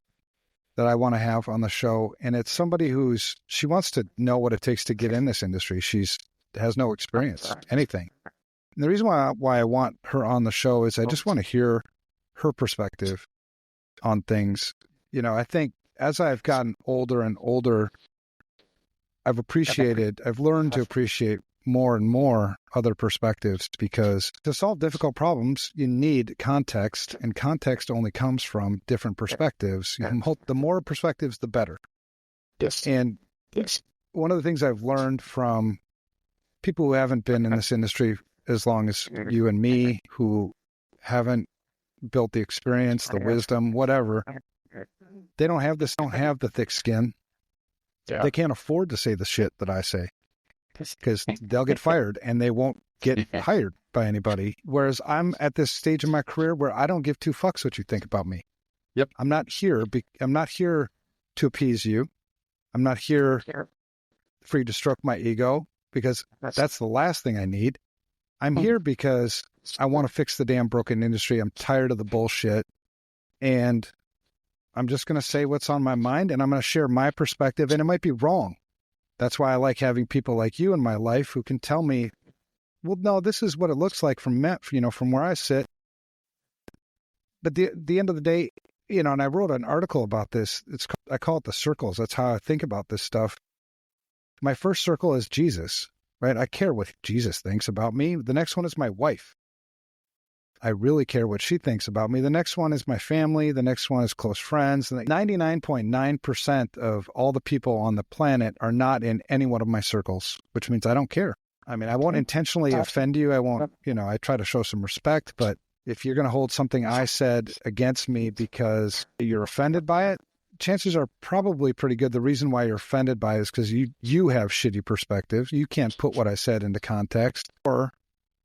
that I want to have on the show, and it's somebody she wants to know what it takes to get in this industry. She has no experience, anything. And the reason why I want her on the show is I just want to hear her perspective on things. I think as I've gotten older and older, I've learned to appreciate more and more other perspectives, because to solve difficult problems, you need context, and context only comes from different perspectives. The more perspectives, the better. Yes. And one of the things I've learned from people who haven't been in this industry as long as you and me, who haven't built the experience, the wisdom, whatever, they don't have the thick skin. Yeah. They can't afford to say the shit that I say, because they'll get fired and they won't get hired by anybody. Whereas I'm at this stage in my career where I don't give two fucks what you think about me. Yep. I'm not here to appease you. I'm not here for you to stroke my ego, because that's the last thing I need. I'm here because I want to fix the damn broken industry. I'm tired of the bullshit. And I'm just going to say what's on my mind, and I'm going to share my perspective, and it might be wrong. That's why I like having people like you in my life who can tell me, well, no, this is what it looks like from where I sit. But the end of the day, and I wrote an article about this. I call it the circles. That's how I think about this stuff. My first circle is Jesus, right? I care what Jesus thinks about me. The next one is my wife. I really care what she thinks about me. The next one is my family. The next one is close friends. 99.9% of all the people on the planet are not in any one of my circles, which means I don't care. I mean, I won't intentionally offend you. I won't, I try to show some respect, but if you're going to hold something I said against me because you're offended by it, chances are probably pretty good. The reason why you're offended by it is because you have shitty perspectives. You can't put what I said into context, or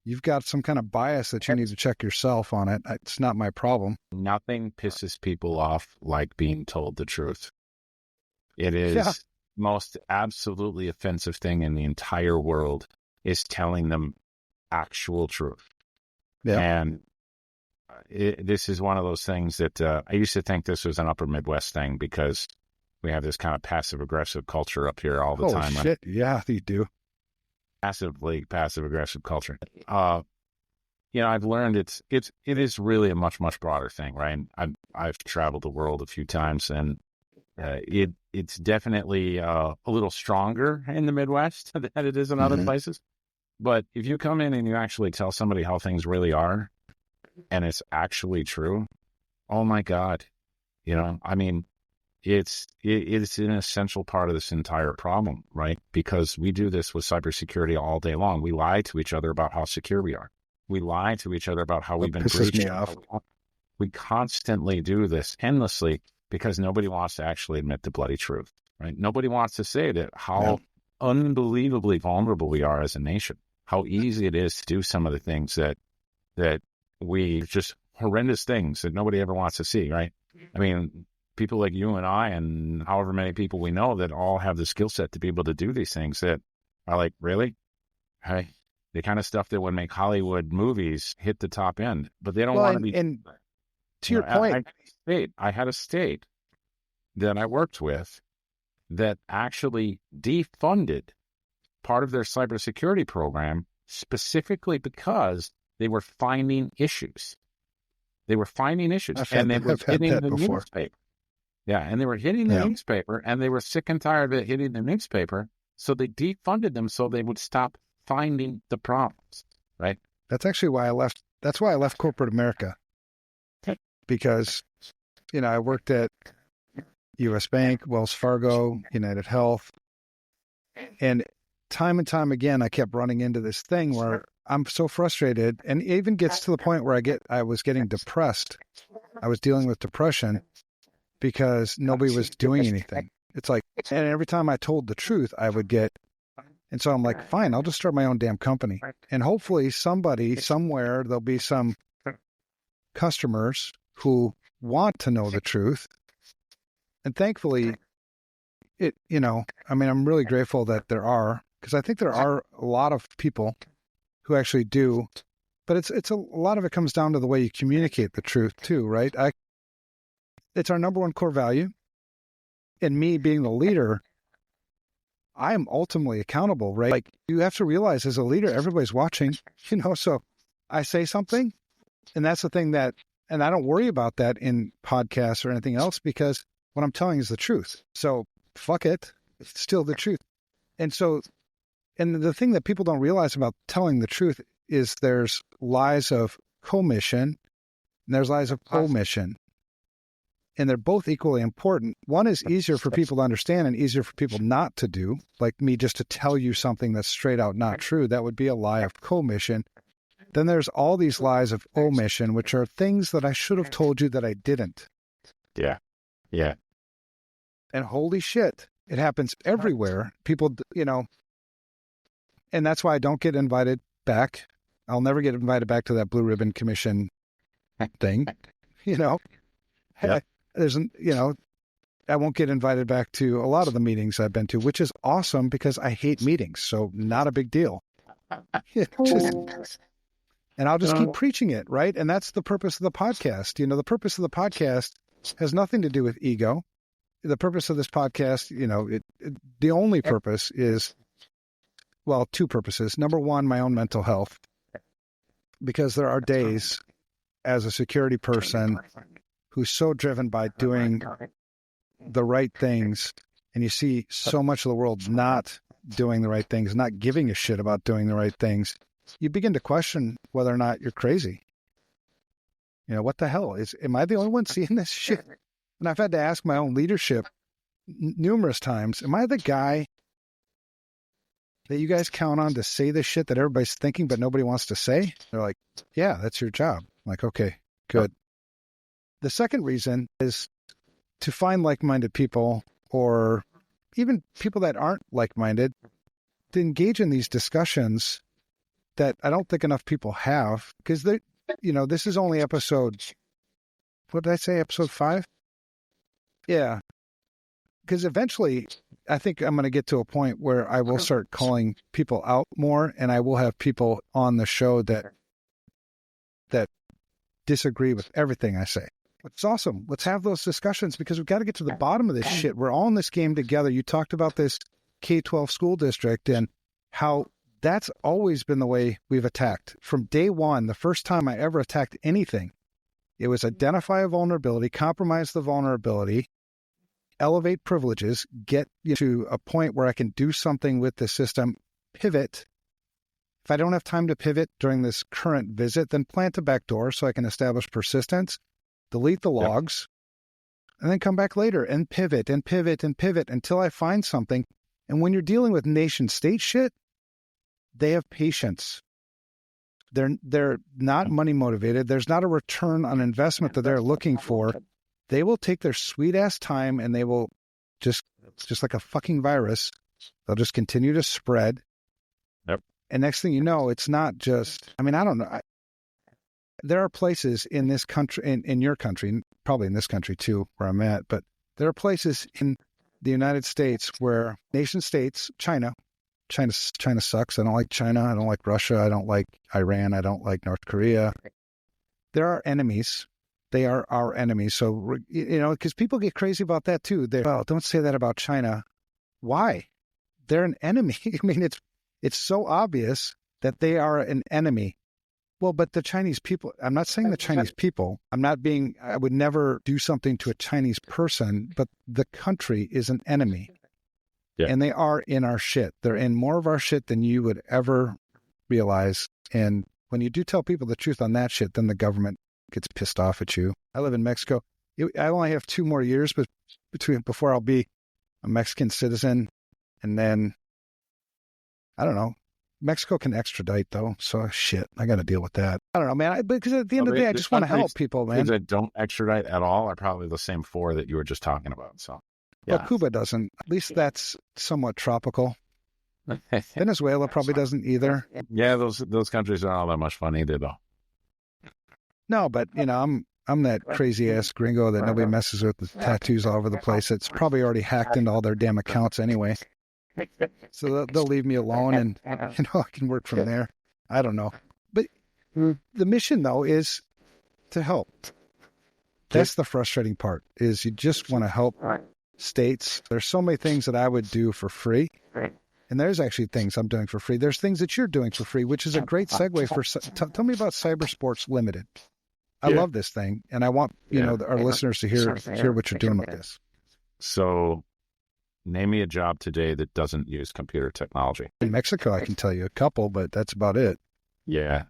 you've got some kind of bias that you need to check yourself on it. It's not my problem. Nothing pisses people off like being told the truth. It is most absolutely offensive thing in the entire world is telling them actual truth. Yeah. And this is one of those things that I used to think this was an upper Midwest thing because we have this kind of passive-aggressive culture up here all the time. Oh, shit. Yeah, you do. Massively passive-aggressive culture. I've learned it is really a much, much broader thing, right? I've traveled the world a few times, and it's definitely a little stronger in the Midwest than it is in other places. But if you come in and you actually tell somebody how things really are, and it's actually true, oh my God, it's an essential part of this entire problem, right? Because we do this with cybersecurity all day long. We lie to each other about how secure we are. We lie to each other about how we've been breached. We constantly do this endlessly because nobody wants to actually admit the bloody truth, right? Nobody wants to say that how unbelievably vulnerable we are as a nation, how easy it is to do some of the things that we just horrendous things that nobody ever wants to see, right? I mean, people like you and I and however many people we know that all have the skill set to be able to do these things that are like, really? Hey, the kind of stuff that would make Hollywood movies hit the top end, but they don't want to be. And to your point, I had a state that I worked with that actually defunded part of their cybersecurity program specifically because they were finding issues. They were finding issues, and they were hitting the newspaper. Yeah, and they were hitting the newspaper, and they were sick and tired of it hitting the newspaper, so they defunded them so they would stop finding the problems, right? That's actually why I left. That's why I left corporate America, because, I worked at U.S. Bank, Wells Fargo, United Health, and time again, I kept running into this thing where I'm so frustrated, and it even gets to the point where I was getting depressed. I was dealing with depression because nobody was doing anything. It's like, and every time I told the truth, I would get, and so I'm like, fine, I'll just start my own damn company. And hopefully somebody, somewhere, there'll be some customers who want to know the truth. And thankfully, I'm really grateful that there are, because I think there are a lot of people who actually do, but it's a lot of it comes down to the way you communicate the truth too, right? It's our number one core value. And me being the leader, I am ultimately accountable, right? Like, you have to realize as a leader, everybody's watching, so I say something, and that's the thing and I don't worry about that in podcasts or anything else because what I'm telling is the truth. So fuck it. It's still the truth. And the thing that people don't realize about telling the truth is there's lies of commission and there's lies of omission. And they're both equally important. One is easier for people to understand and easier for people not to do, like me just to tell you something that's straight out not true. That would be a lie of commission. Then there's all these lies of omission, which are things that I should have told you that I didn't. Yeah. Yeah. And holy shit, it happens everywhere. People, and that's why I don't get invited back. I'll never get invited back to that Blue Ribbon Commission thing, Yep. I won't get invited back to a lot of the meetings I've been to, which is awesome because I hate meetings. So not a big deal. And I'll just keep preaching it, right? And that's the purpose of the podcast. The purpose of the podcast has nothing to do with ego. The purpose of this podcast, the only purpose is, well, two purposes. Number one, my own mental health, because there are days as a security person who's so driven by doing the right things, and you see so much of the world not doing the right things, not giving a shit about doing the right things, you begin to question whether or not you're crazy. What the hell? Am I the only one seeing this shit? And I've had to ask my own leadership numerous times, am I the guy that you guys count on to say this shit that everybody's thinking but nobody wants to say? They're like, yeah, that's your job. I'm like, okay, good. The second reason is to find like-minded people, or even people that aren't like-minded, to engage in these discussions that I don't think enough people have, because this is only episode, what did I say, episode 5? Yeah. Because eventually, I think I'm going to get to a point where I will start calling people out more, and I will have people on the show that disagree with everything I say. It's awesome. Let's have those discussions, because we've got to get to the bottom of this shit. We're all in this game together. You talked about this K-12 school district and how that's always been the way we've attacked. From day one, the first time I ever attacked anything, it was identify a vulnerability, compromise the vulnerability, elevate privileges, get to a point where I can do something with the system, pivot. If I don't have time to pivot during this current visit, then plant a backdoor so I can establish persistence, delete the logs, and then come back later and pivot and pivot and pivot until I find something. And when you're dealing with nation state shit, they have patience. They're not money motivated. There's not a return on investment that they're looking for. They will take their sweet ass time, and they will just like a fucking virus, they'll just continue to spread. Yep. And next thing you know, it's not just, I don't know. There are places in this country, in your country, probably in this country too, where I'm at, but there are places in the United States where nation states, China sucks. I don't like China. I don't like Russia. I don't like Iran. I don't like North Korea. There are enemies. They are our enemies. So, because people get crazy about that too. Well, don't say that about China. Why? They're an enemy. It's so obvious that they are an enemy. Well, but the Chinese people, I'm not saying the Chinese people, I would never do something to a Chinese person, but the country is an enemy. Yeah. And they are in our shit. They're in more of our shit than you would ever realize. And when you do tell people the truth on that shit, then the government gets pissed off at you. I live in Mexico. I only have 2 more years before I'll be a Mexican citizen. And then, I don't know. Mexico can extradite, though. So, shit, I got to deal with that. I don't know, man. Because at the end of the day, I just want to help people, man. That don't extradite at all are probably the same 4 that you were just talking about. So, yeah. Well, Cuba doesn't. At least that's somewhat tropical. Venezuela probably doesn't either. Yeah, those countries aren't all that much fun either, though. No, but, I'm that crazy-ass gringo that nobody messes with tattoos all over the place. It's probably already hacked into all their damn accounts anyway. So they'll leave me alone, and I can work from there. I don't know. But the mission, though, is to help. That's the frustrating part, is you just want to help states. There's so many things that I would do for free. And there's actually things I'm doing for free. There's things that you're doing for free, which is a great segue for... Tell me about Cybersports Limited. I love this thing, and I want our listeners to hear what you're doing with this. So, name me a job today that doesn't use computer technology. In Mexico, I can tell you a couple, but that's about it. Yeah.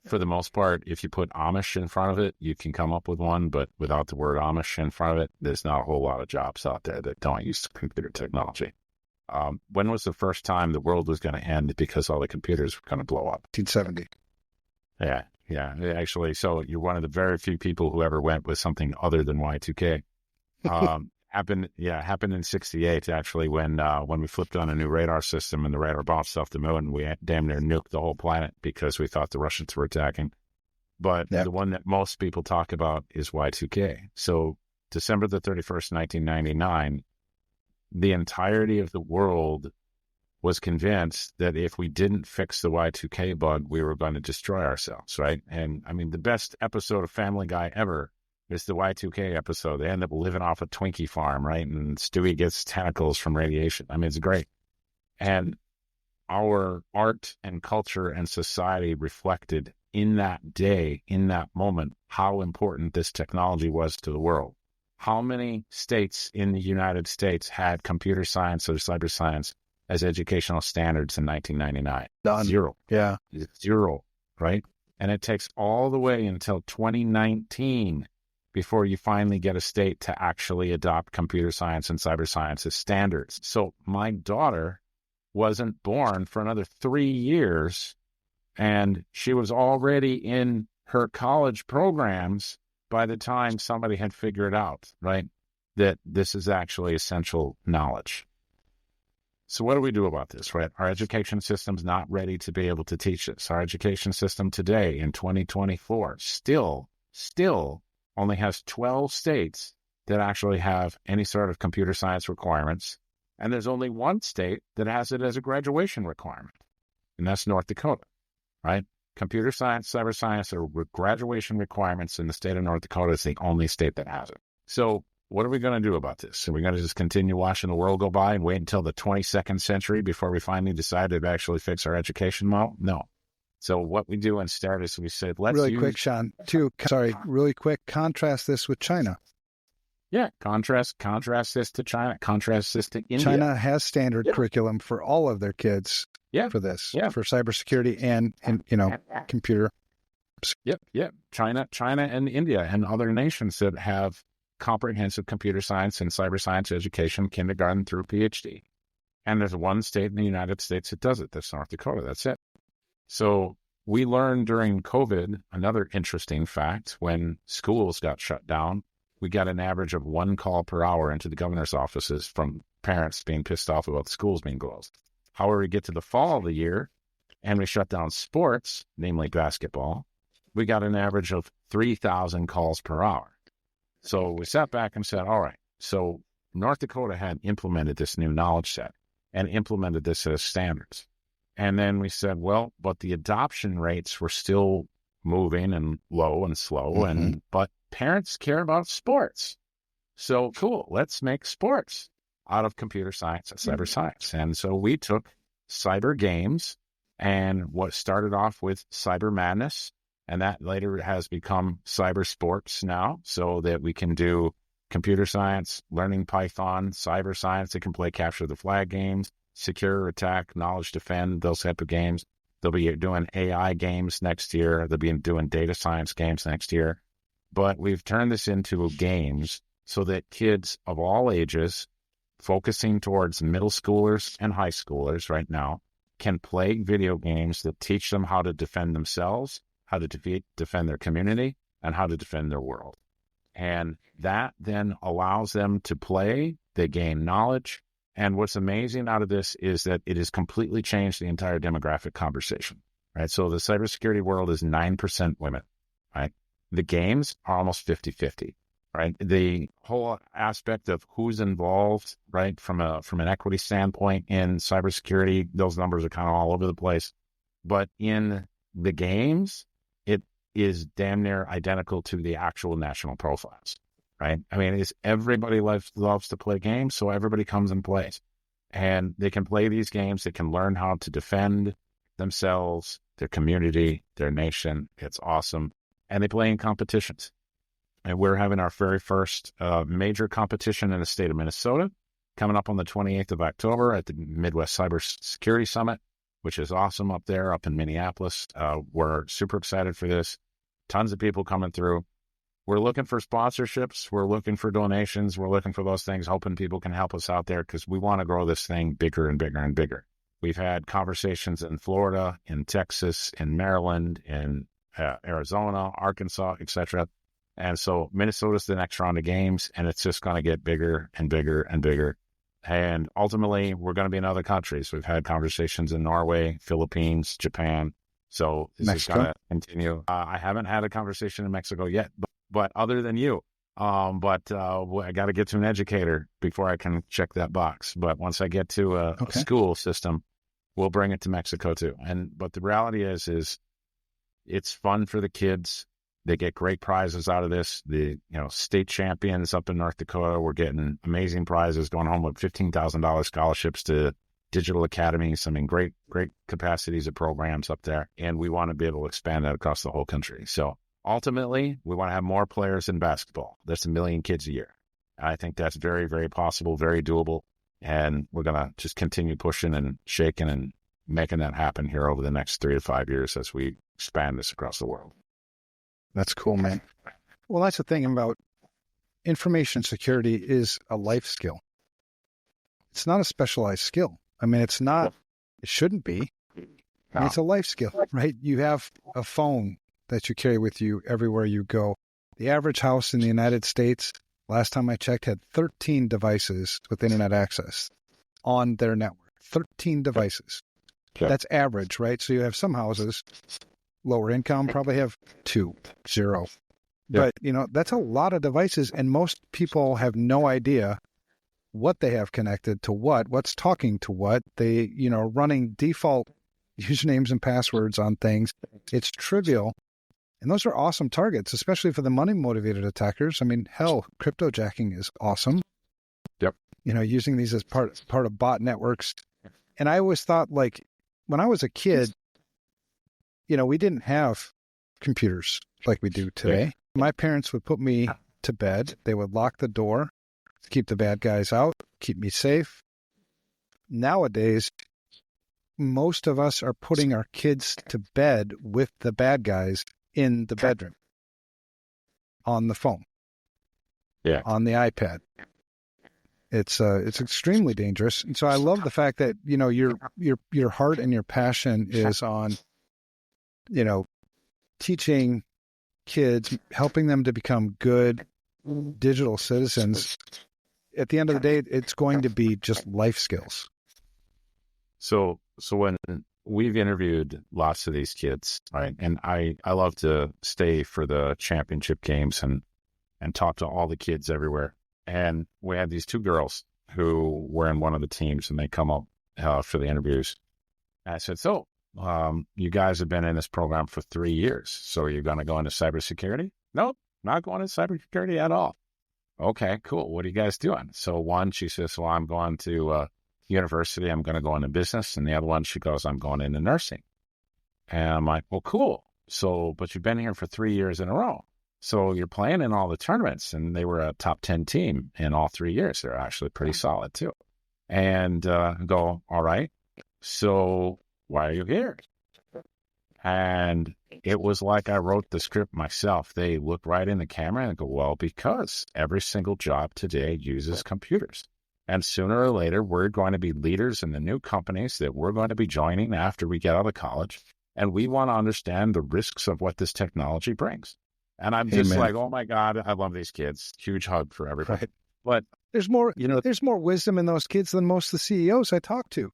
For the most part, if you put Amish in front of it, you can come up with one, but without the word Amish in front of it, there's not a whole lot of jobs out there that don't use computer technology. When was the first time the world was going to end because all the computers were going to blow up? 1970. Yeah. Actually, so you're one of the very few people who ever went with something other than Y2K. Happened in 68, actually, when we flipped on a new radar system and the radar bounced off the moon. We damn near nuked the whole planet because we thought the Russians were attacking. But the one that most people talk about is Y2K. So December the 31st, 1999, the entirety of the world was convinced that if we didn't fix the Y2K bug, we were going to destroy ourselves, right? And the best episode of Family Guy ever It's the Y2K episode. They end up living off a Twinkie farm, right? And Stewie gets tentacles from radiation. I mean, it's great. And our art and culture and society reflected in that day, in that moment, how important this technology was to the world. How many states in the United States had computer science or cyber science as educational standards in 1999? None. Zero. Yeah. Zero, right? And it takes all the way until 2019 before you finally get a state to actually adopt computer science and cyber science as standards. So my daughter wasn't born for another 3 years, and she was already in her college programs by the time somebody had figured out, right, that this is actually essential knowledge. So what do we do about this, right? Our education system's not ready to be able to teach this. Our education system today in 2024 still only has 12 states that actually have any sort of computer science requirements. And there's only one state that has it as a graduation requirement, and that's North Dakota, right? Computer science, cyber science are graduation requirements in the state of North Dakota. It's the only state that has it. So what are we going to do about this? Are we going to just continue watching the world go by and wait until the 22nd century before we finally decide to actually fix our education model? No. So what we do instead is we said, let's really quick, Shawn, really quick, contrast this with China. Yeah, contrast this to China, contrast this to India. China has standard curriculum for all of their kids for this, for cybersecurity and computer. Yep. China and India and other nations that have comprehensive computer science and cyber science education, kindergarten through PhD. And there's one state in the United States that does it. That's North Dakota. That's it. So we learned during COVID, another interesting fact, when schools got shut down, we got an average of 1 call per hour into the governor's offices from parents being pissed off about the schools being closed. However, we get to the fall of the year and we shut down sports, namely basketball. We got an average of 3,000 calls per hour. So we sat back and said, all right, so North Dakota had implemented this new knowledge set and implemented this as standards. And then we said, well, but the adoption rates were still moving and low and slow, but parents care about sports. So cool, let's make sports out of computer science and cyber science. And so we took cyber games and what started off with Cyber Madness, and that later has become cyber sports now, so that we can do computer science, learning Python, cyber science. They can play capture the flag games, secure, attack, knowledge, defend, those type of games. They'll be doing AI games next year. They'll be doing data science games next year. But we've turned this into games so that kids of all ages, focusing towards middle schoolers and high schoolers right now, can play video games that teach them how to defend themselves, how to defend their community, and how to defend their world. And that then allows them to play, they gain knowledge. And what's amazing out of this is that it has completely changed the entire demographic conversation, right? So the cybersecurity world is 9% women, right? The games are almost 50-50, right? The whole aspect of who's involved, right, from an equity standpoint in cybersecurity, those numbers are kind of all over the place. But in the games, it is damn near identical to the actual national profiles, right? I mean, everybody loves to play games, so everybody comes and plays. And they can play these games. They can learn how to defend themselves, their community, their nation. It's awesome. And they play in competitions. And we're having our very first major competition in the state of Minnesota coming up on the 28th of October at the Midwest Cybersecurity Summit, which is awesome up there, up in Minneapolis. We're super excited for this. Tons of people coming through. We're looking for sponsorships. We're looking for donations. We're looking for those things, hoping people can help us out there because we want to grow this thing bigger and bigger and bigger. We've had conversations in Florida, in Texas, in Maryland, in Arizona, Arkansas, etc. And so Minnesota's the next round of games, and it's just going to get bigger and bigger and bigger. And ultimately, we're going to be in other countries. We've had conversations in Norway, Philippines, Japan. So this is going to continue. I haven't had a conversation in Mexico yet, but other than you. I got to get to an educator before I can check that box. But once I get to a school system, we'll bring it to Mexico too. But the reality is it's fun for the kids. They get great prizes out of this. The state champions up in North Dakota were getting amazing prizes, going home with $15,000 scholarships to digital academies. I mean, great capacities of programs up there. And we want to be able to expand that across the whole country. So ultimately, we want to have more players in basketball. That's 1 million kids a year. I think that's very, very possible, very doable. And we're going to just continue pushing and shaking and making that happen here over the next 3 to 5 years as we expand this across the world. That's cool, man. Well, that's the thing about information security is a life skill. It's not a specialized skill. I mean, it's not, it shouldn't be. I mean, it's a life skill, right? You have a phone that you carry with you everywhere you go. The average house in the United States, last time I checked, had 13 devices with internet access on their network. 13 devices. Okay. That's average, right? So you have some houses, lower income, probably have 2, 0. Yep. But, that's a lot of devices, and most people have no idea what they have connected to what's talking to what. They, running default usernames and passwords on things. It's trivial. And those are awesome targets, especially for the money-motivated attackers. I mean, hell, cryptojacking is awesome. Yep. Using these as part of bot networks. And I always thought, like, when I was a kid, we didn't have computers like we do today. Yeah. My parents would put me to bed. They would lock the door to keep the bad guys out, keep me safe. Nowadays, most of us are putting our kids to bed with the bad guys in the bedroom, on the phone, on the iPad. It's extremely dangerous. And so I love the fact that, your heart and your passion is on, teaching kids, helping them to become good digital citizens. At the end of the day, it's going to be just life skills. So when we've interviewed lots of these kids, right? And I love to stay for the championship games and talk to all the kids everywhere. And we had these 2 girls who were in one of the teams, and they come up for the interviews. And I said, so you guys have been in this program for 3 years. So are you going to go into cybersecurity? Nope, not going into cybersecurity at all. Okay, cool. What are you guys doing? So one, she says, well, I'm going to university. I'm going to go into business. And the other one, she goes, I'm going into nursing. And I'm like, well, cool. So, but you've been here for 3 years in a row. So you're playing in all the tournaments, and they were a top 10 team in all 3 years. They're actually pretty solid too. And go, all right, so why are you here? And it was like I wrote the script myself. They look right in the camera and go, well, because every single job today uses computers. And sooner or later, we're going to be leaders in the new companies that we're going to be joining after we get out of college. And we want to understand the risks of what this technology brings. And I'm just like, oh my God, I love these kids. Huge hug for everybody. Right. But there's more, there's more wisdom in those kids than most of the CEOs I talk to.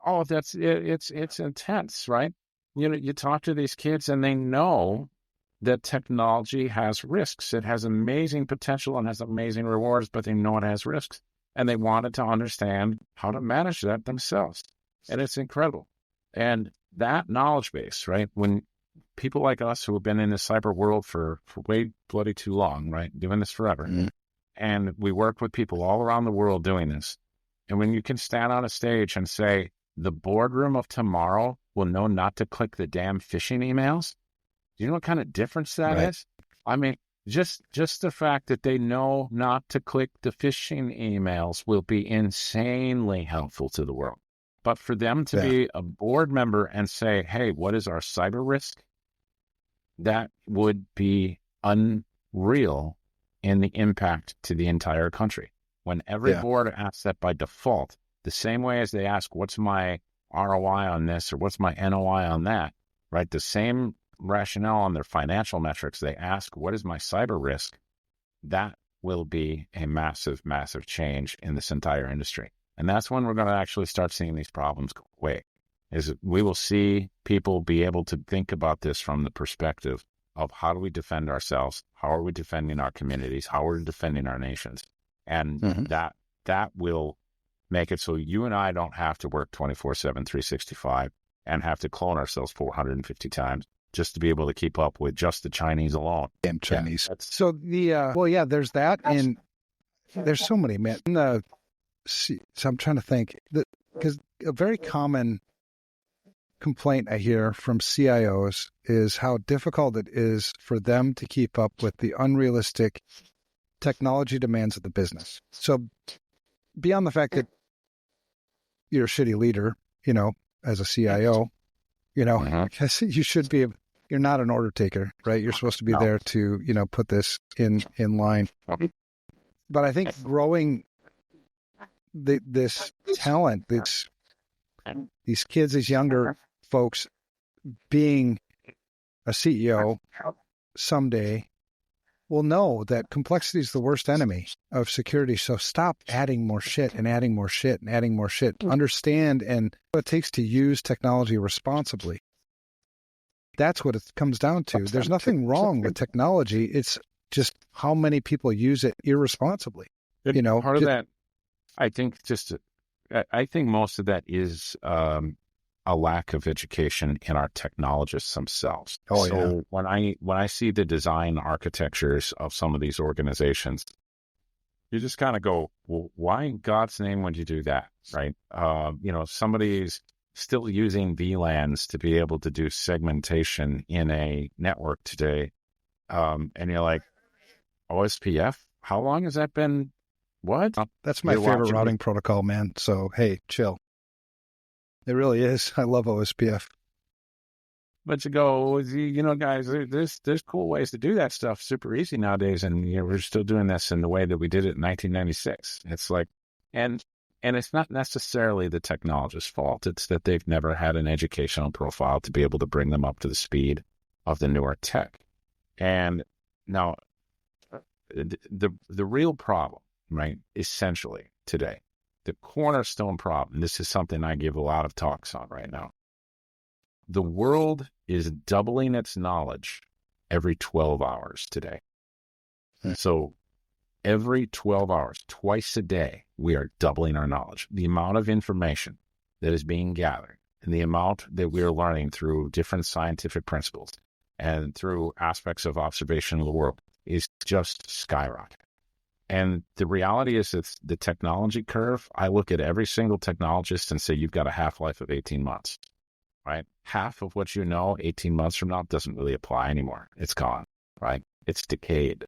Oh, it's intense, right? You talk to these kids and they know that technology has risks. It has amazing potential and has amazing rewards, but they know it has risks. And they wanted to understand how to manage that themselves. And it's incredible. And that knowledge base, right? When people like us who have been in the cyber world for way bloody too long, right? Doing this forever. Mm-hmm. And we work with people all around the world doing this. And when you can stand on a stage and say, the boardroom of tomorrow will know not to click the damn phishing emails. Do you know what kind of difference that is? I mean, just the fact that they know not to click the phishing emails will be insanely helpful to the world. But for them to be a board member and say, hey, what is our cyber risk? That would be unreal in the impact to the entire country. When every board asks that by default, the same way as they ask, what's my ROI on this or what's my NOI on that, right? The same rationale on their financial metrics, they ask, what is my cyber risk? That will be a massive, massive change in this entire industry. And that's when we're going to actually start seeing these problems go away, is we will see people be able to think about this from the perspective of how do we defend ourselves? How are we defending our communities? How are we defending our nations? And that will make it so you and I don't have to work 24/7, 365 and have to clone ourselves 450 times just to be able to keep up with just the Chinese alone. Damn Chinese. Yeah, so there's that, and there's so many, man. So I'm trying to think, because a very common complaint I hear from CIOs is how difficult it is for them to keep up with the unrealistic technology demands of the business. So beyond the fact that you're a shitty leader, as a CIO, because you should be, you're not an order taker, right? You're supposed to be there to, put this in line. But I think growing this talent, these kids, these younger folks, being a CEO someday, will know that complexity is the worst enemy of security. So stop adding more shit and adding more shit and adding more shit. Understand and what it takes to use technology responsibly. That's what it comes down to. There's nothing wrong with technology. It's just how many people use it irresponsibly. Part of that, I think I think most of that is a lack of education in our technologists themselves. So when I see the design architectures of some of these organizations, you just kind of go, well, why in God's name would you do that, right? Somebody's still using VLANs to be able to do segmentation in a network today. And you're like, OSPF? How long has that been? What? That's my favorite routing protocol, man. So, hey, chill. It really is. I love OSPF. But you go, guys, there's cool ways to do that stuff super easy nowadays. And we're still doing this in the way that we did it in 1996. It's like, and it's not necessarily the technologist's fault. It's that they've never had an educational profile to be able to bring them up to the speed of the newer tech. And now the real problem, right, essentially today, the cornerstone problem, this is something I give a lot of talks on right now. The world is doubling its knowledge every 12 hours today. So every 12 hours, twice a day, we are doubling our knowledge. The amount of information that is being gathered and the amount that we are learning through different scientific principles and through aspects of observation of the world is just skyrocketing. And the reality is that the technology curve, I look at every single technologist and say, you've got a half-life of 18 months, right? Half of what 18 months from now doesn't really apply anymore. It's gone, right? It's decayed.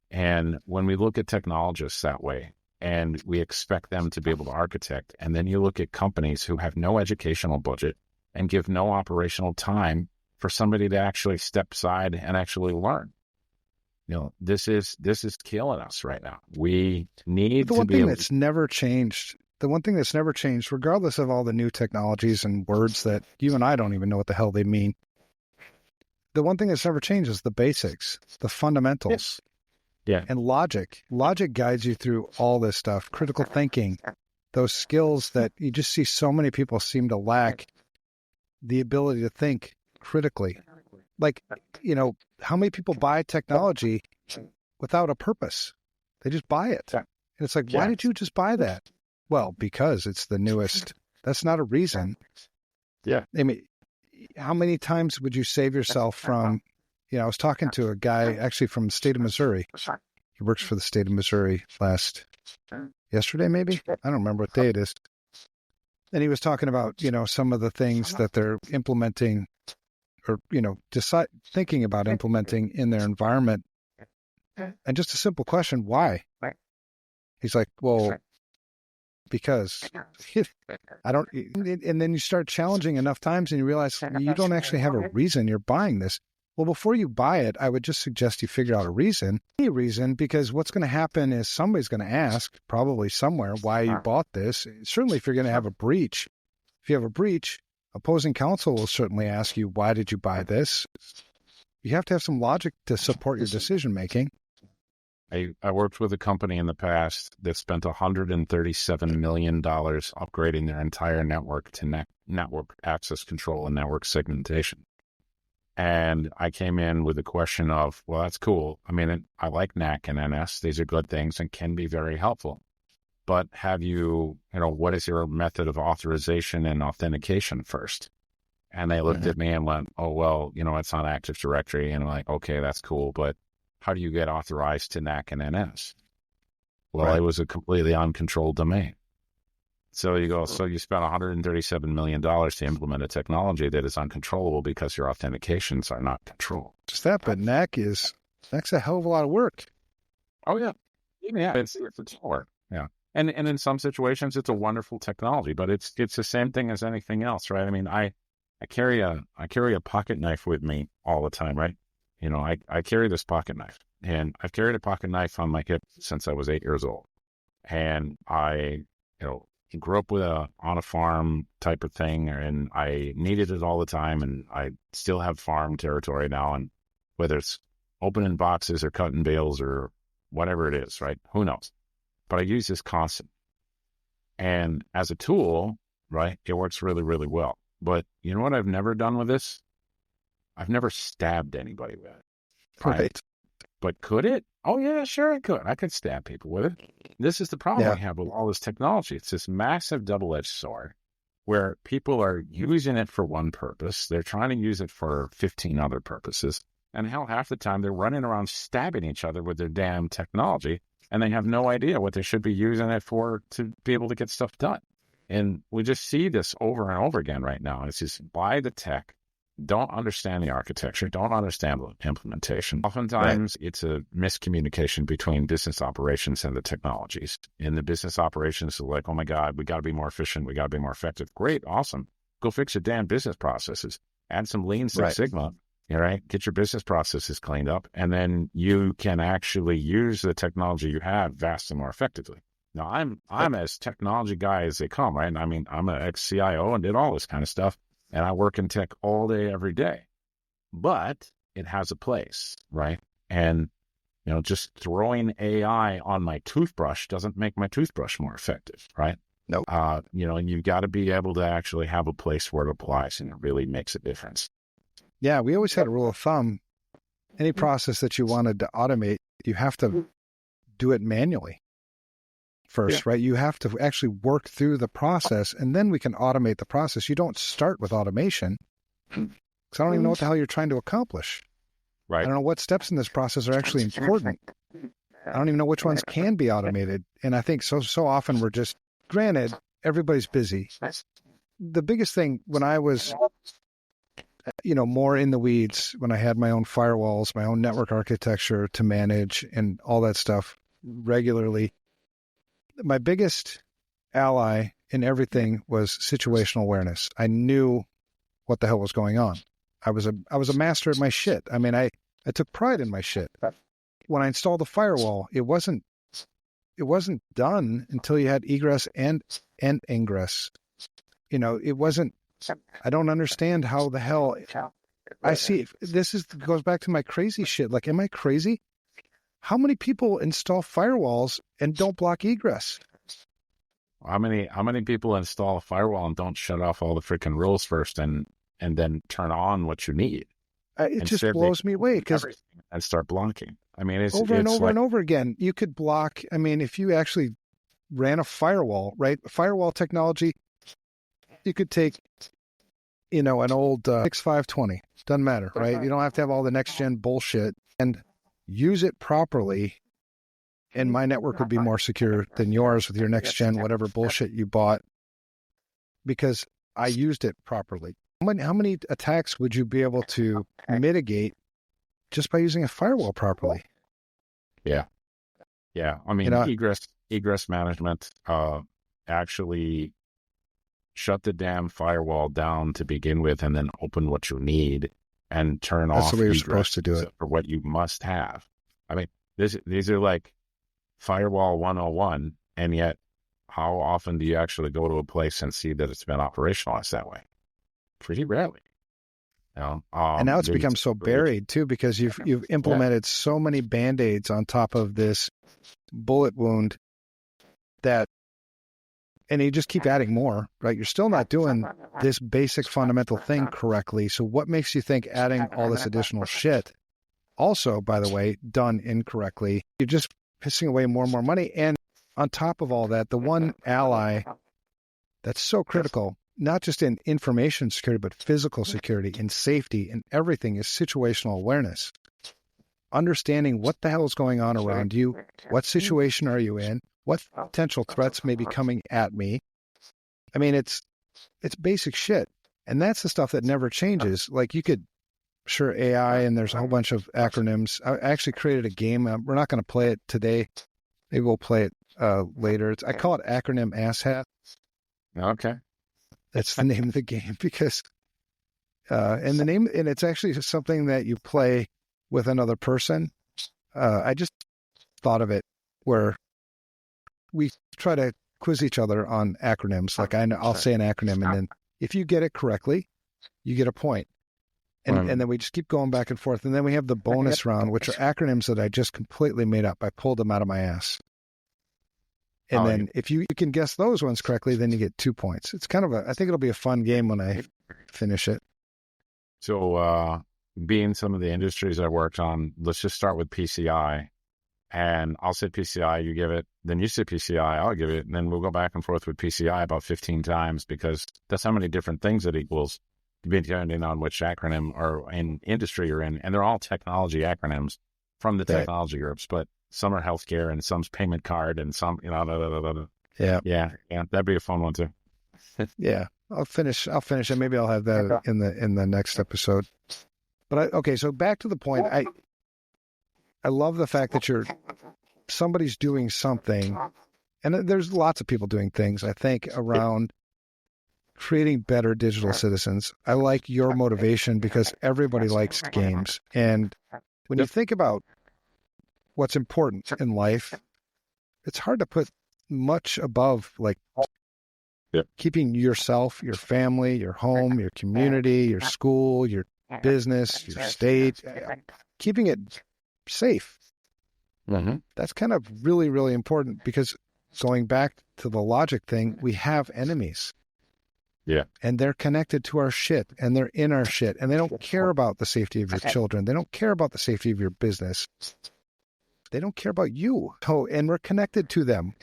And when we look at technologists that way, and we expect them to be able to architect, and then you look at companies who have no educational budget and give no operational time for somebody to actually step aside and actually learn. This is killing us right now. We need the one thing that's never changed. The one thing that's never changed, regardless of all the new technologies and words that you and I don't even know what the hell they mean. The one thing that's never changed is the basics, the fundamentals, and logic. Logic guides you through all this stuff. Critical thinking, those skills that you just see so many people seem to lack the ability to think critically. Like, how many people buy technology without a purpose? They just buy it. And it's like, why did you just buy that? Well, because it's the newest. That's not a reason. Yeah. I mean, how many times would you save yourself from, I was talking to a guy actually from the state of Missouri. He works for the state of Missouri yesterday, maybe? I don't remember what day it is. And he was talking about, some of the things that they're implementing or, thinking about implementing in their environment. And just a simple question, why? He's like, well, because I don't, and then you start challenging enough times and you realize you don't actually have a reason you're buying this. Well, before you buy it, I would just suggest you figure out any reason, because what's going to happen is somebody's going to ask, probably somewhere, why you bought this. Certainly, if you're going to have a breach, opposing counsel will certainly ask you, why did you buy this? You have to have some logic to support your decision-making. I worked with a company in the past that spent $137 million upgrading their entire network to network access control and network segmentation. And I came in with the question of, well, that's cool. I mean, I like NAC and NS. These are good things and can be very helpful. But have you, what is your method of authorization and authentication first? And they looked at me and went, oh, well, it's on Active Directory. And I'm like, okay, that's cool. But how do you get authorized to NAC and NS? Well, it was a completely uncontrolled domain. So you go, so you spent $137 million to implement a technology that is uncontrollable because your authentications are not controlled. Just that, but NAC's a hell of a lot of work. Oh, yeah. Yeah, it's work. Yeah. And in some situations, it's a wonderful technology, but it's the same thing as anything else, right? I mean, I carry a pocket knife with me all the time, right? I carry this pocket knife, and I've carried a pocket knife on my hip since I was 8 years old. And I, grew up on a farm type of thing, and I needed it all the time. And I still have farm territory now. And whether it's opening boxes or cutting bales or whatever it is, right? Who knows? But I use this constant. And as a tool, right, it works really, really well. But you know what I've never done with this? I've never stabbed anybody with it. Right. But could it? Oh, yeah, sure it could. I could stab people with it. This is the problem we have with all this technology. It's this massive double-edged sword where people are using it for one purpose. They're trying to use it for 15 other purposes. And hell, half the time they're running around stabbing each other with their damn technology, and they have no idea what they should be using it for to be able to get stuff done. And we just see this over and over again right now. It's just buy the tech, don't understand the architecture, don't understand the implementation. Oftentimes, it's a miscommunication between business operations and the technologies. And the business operations are like, oh my God, we got to be more efficient, we got to be more effective. Great, awesome. Go fix your damn business processes. Add some Lean Six Sigma. All right, get your business processes cleaned up, and then you can actually use the technology you have vastly more effectively. Now, I'm as technology guy as they come, right? I mean, I'm an ex-CIO and did all this kind of stuff, and I work in tech all day, every day. But it has a place, right? And, just throwing AI on my toothbrush doesn't make my toothbrush more effective, right? Nope. And you've got to be able to actually have a place where it applies, and it really makes a difference. Yeah, we always had a rule of thumb. Any process that you wanted to automate, you have to do it manually first, right? You have to actually work through the process, and then we can automate the process. You don't start with automation, because I don't even know what the hell you're trying to accomplish. Right. I don't know what steps in this process are actually important. I don't even know which ones can be automated. And I think so often we're just, granted, everybody's busy. The biggest thing when I was more in the weeds, when I had my own firewalls, my own network architecture to manage and all that stuff regularly, my biggest ally in everything was situational awareness. I knew what the hell was going on. I was a master at my shit. I mean, I took pride in my shit. When I installed the firewall, it wasn't done until you had egress and ingress. It wasn't. I don't understand how the hell I see. Goes back to my crazy shit. Like, am I crazy? How many people install firewalls and don't block egress? How many people install a firewall and don't shut off all the freaking rules first and then turn on what you need? It just blows me away and start blocking. I mean, it's over and over again. You could block. I mean, if you actually ran a firewall, right? Firewall technology, you could take, an old 6520. Doesn't matter, right? You don't have to have all the next gen bullshit, and use it properly. And my network would be more secure than yours with your next gen, whatever bullshit you bought, because I used it properly. How many attacks would you be able to mitigate just by using a firewall properly? Yeah. I mean, egress management actually shut the damn firewall down to begin with, and then open what you need and turn off. That's the way you're supposed to do it for what you must have. I mean, these are like firewall 101, and yet how often do you actually go to a place and see that it's been operationalized that way? Pretty rarely. And now it's become so buried too, because you've implemented so many Band-Aids on top of this bullet wound and you just keep adding more, right? You're still not doing this basic fundamental thing correctly. So what makes you think adding all this additional shit, also, by the way, done incorrectly, you're just pissing away more and more money? And on top of all that, the one ally that's so critical not just in information security, but physical security and safety and everything is situational awareness. Understanding what the hell is going on around you, what situation are you in, what potential threats may be coming at me. I mean, it's basic shit. And that's the stuff that never changes. Like you could, sure, AI, and there's a whole bunch of acronyms. I actually created a game. We're not going to play it today. Maybe we'll play it later. I call it acronym asshat. Okay. That's the name of the game because, and it's actually something that you play with another person. I just thought of it where we try to quiz each other on acronyms. Like I'll say an acronym, and then if you get it correctly, you get a point. And then we just keep going back and forth. And then we have the bonus round, which are acronyms that I just completely made up. I pulled them out of my ass. And then if you can guess those ones correctly, then you get 2 points. It's kind of I think it'll be a fun game when I finish it. So being some of the industries I worked on, let's just start with PCI. And I'll say PCI, you give it, then you say PCI, I'll give it, and then we'll go back and forth with PCI about 15 times because that's how many different things it equals, depending on which acronym or in industry you're in. And they're all technology acronyms from the technology groups, but some are healthcare and some's payment card and some, Yeah. That'd be a fun one too. Yeah. I'll finish it. Maybe I'll have that in the next episode. But so back to the point. I love the fact that somebody's doing something, and there's lots of people doing things, I think, around creating better digital citizens. I like your motivation because everybody likes games. And when you think about what's important in life, it's hard to put much above keeping yourself, your family, your home, your community, your school, your business, your state, keeping it safe. Mm-hmm. That's kind of really, really important because going back to the logic thing, we have enemies. Yeah. And they're connected to our shit and they're in our shit and they don't care about the safety of your children. They don't care about the safety of your business. They don't care about you. Oh, and we're connected to them.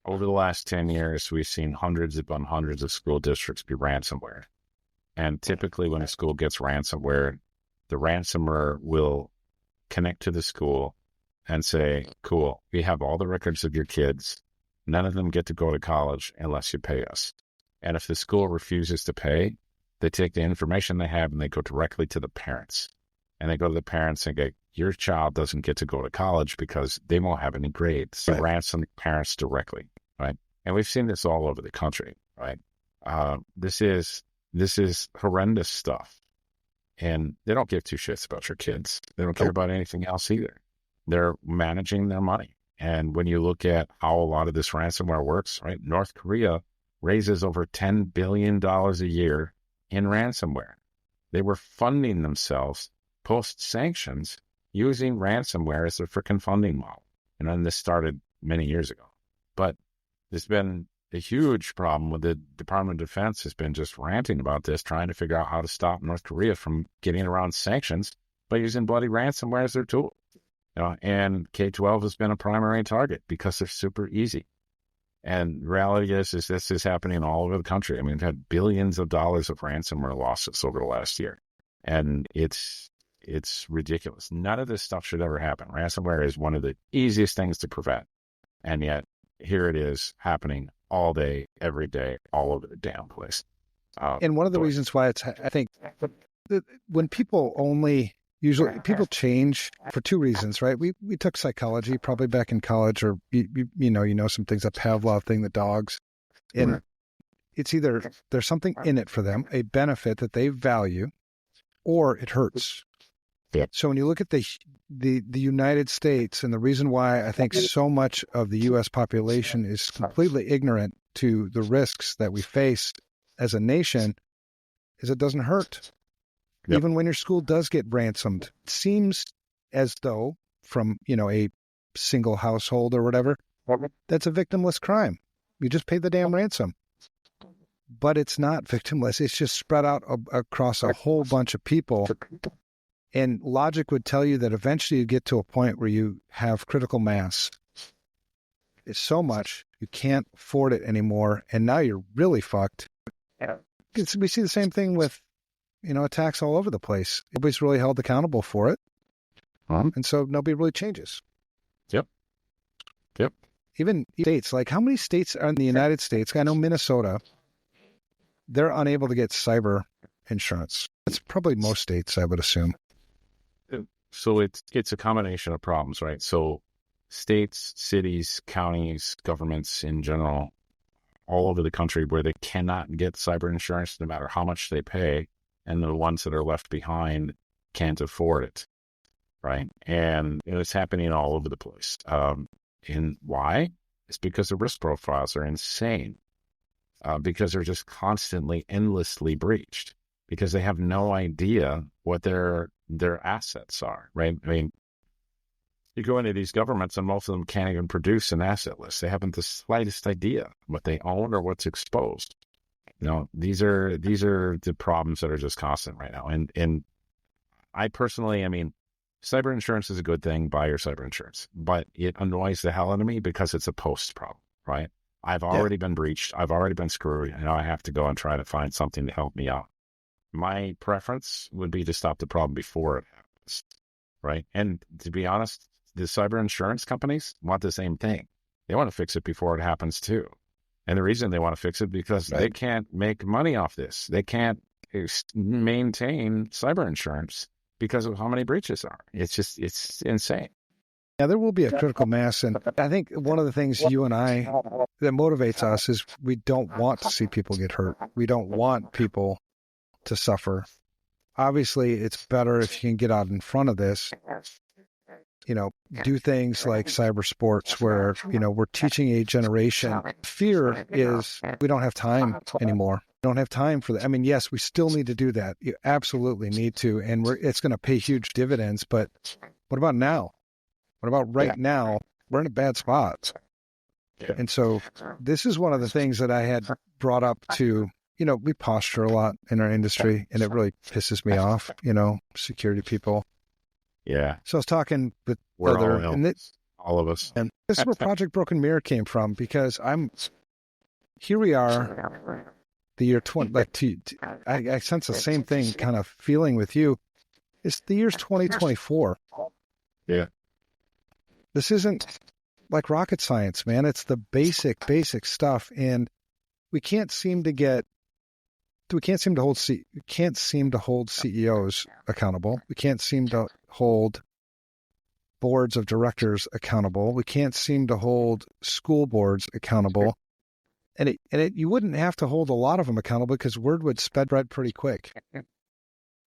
Over the last 10 years, we've seen hundreds upon hundreds of school districts be ransomware. And typically when a school gets ransomware, the ransomer will connect to the school and say, cool, we have all the records of your kids. None of them get to go to college unless you pay us. And if the school refuses to pay, they take the information they have and they go directly to the parents. And they go to the parents and go, your child doesn't get to go to college because they won't have any grades. They ransom parents directly, right? And we've seen this all over the country, right? This is horrendous stuff. And they don't give two shits about your kids. They don't care about anything else either. They're managing their money. And when you look at how a lot of this ransomware works, right? North Korea raises over $10 billion a year in ransomware. They were funding themselves post-sanctions using ransomware as their freaking funding model. And then this started many years ago. But there's been a huge problem with the Department of Defense has been just ranting about this, trying to figure out how to stop North Korea from getting around sanctions by using bloody ransomware as their tool. And K-12 has been a primary target because they're super easy. And the reality is this is happening all over the country. I mean, we've had billions of dollars of ransomware losses over the last year. And it's ridiculous. None of this stuff should ever happen. Ransomware is one of the easiest things to prevent. And yet, here it is happening all day, every day, all over the damn place. And one of the reasons why I think, when people people change for two reasons, right? We took psychology probably back in college, or you know some things, that Pavlov thing, the dogs, and it's either there's something in it for them, a benefit that they value, or it hurts. Yeah. So when you look at the United States, and the reason why I think so much of the U.S. population is completely ignorant to the risks that we face as a nation, is it doesn't hurt. Yep. Even when your school does get ransomed, it seems as though from, a single household or whatever, that's a victimless crime. You just pay the damn ransom. But it's not victimless. It's just spread out across a whole bunch of people. And logic would tell you that eventually you get to a point where you have critical mass. It's so much, you can't afford it anymore. And now you're really fucked. We see the same thing with, attacks all over the place. Nobody's really held accountable for it. And so nobody really changes. Yep. Even states, like how many states are in the United States? I know Minnesota, they're unable to get cyber insurance. It's probably most states, I would assume. So it's a combination of problems, right? So states, cities, counties, governments in general, all over the country where they cannot get cyber insurance no matter how much they pay, and the ones that are left behind can't afford it, right? And it's happening all over the place. And why? It's because the risk profiles are insane, because they're just constantly, endlessly breached, because they have no idea what their assets are, right? I mean, you go into these governments and most of them can't even produce an asset list. They haven't the slightest idea what they own or what's exposed. These are the problems that are just constant right now. And I personally, I mean, cyber insurance is a good thing. Buy your cyber insurance, but it annoys the hell out of me because it's a post problem, right? I've already been breached. I've already been screwed. And now I have to go and try to find something to help me out. My preference would be to stop the problem before it happens, right? And to be honest, the cyber insurance companies want the same thing. They want to fix it before it happens too. And the reason they want to fix it because they can't make money off this. They can't maintain cyber insurance because of how many breaches are. It's insane. Yeah, there will be a critical mass. And I think one of the things you and I that motivates us is we don't want to see people get hurt. We don't want people to suffer. Obviously, it's better if you can get out in front of this, do things like cyber sports where, we're teaching a generation. Fear is we don't have time anymore. We don't have time for that. I mean, yes, we still need to do that. You absolutely need to. And it's going to pay huge dividends. But what about now? What about right now? We're in a bad spot. Yeah. And so this is one of the things that I had brought up to, we posture a lot in our industry, and it really pisses me off, security people. Yeah. So I was talking with all of us. And this is where Project Broken Mirror came from, because here we are, the year 20, I sense the same thing kind of feeling with you. It's the year's 2024. Yeah. This isn't like rocket science, man. It's the basic stuff. And we can't seem to hold CEOs accountable. We can't seem to hold boards of directors accountable. We can't seem to hold school boards accountable. And you wouldn't have to hold a lot of them accountable because word would spread pretty quick.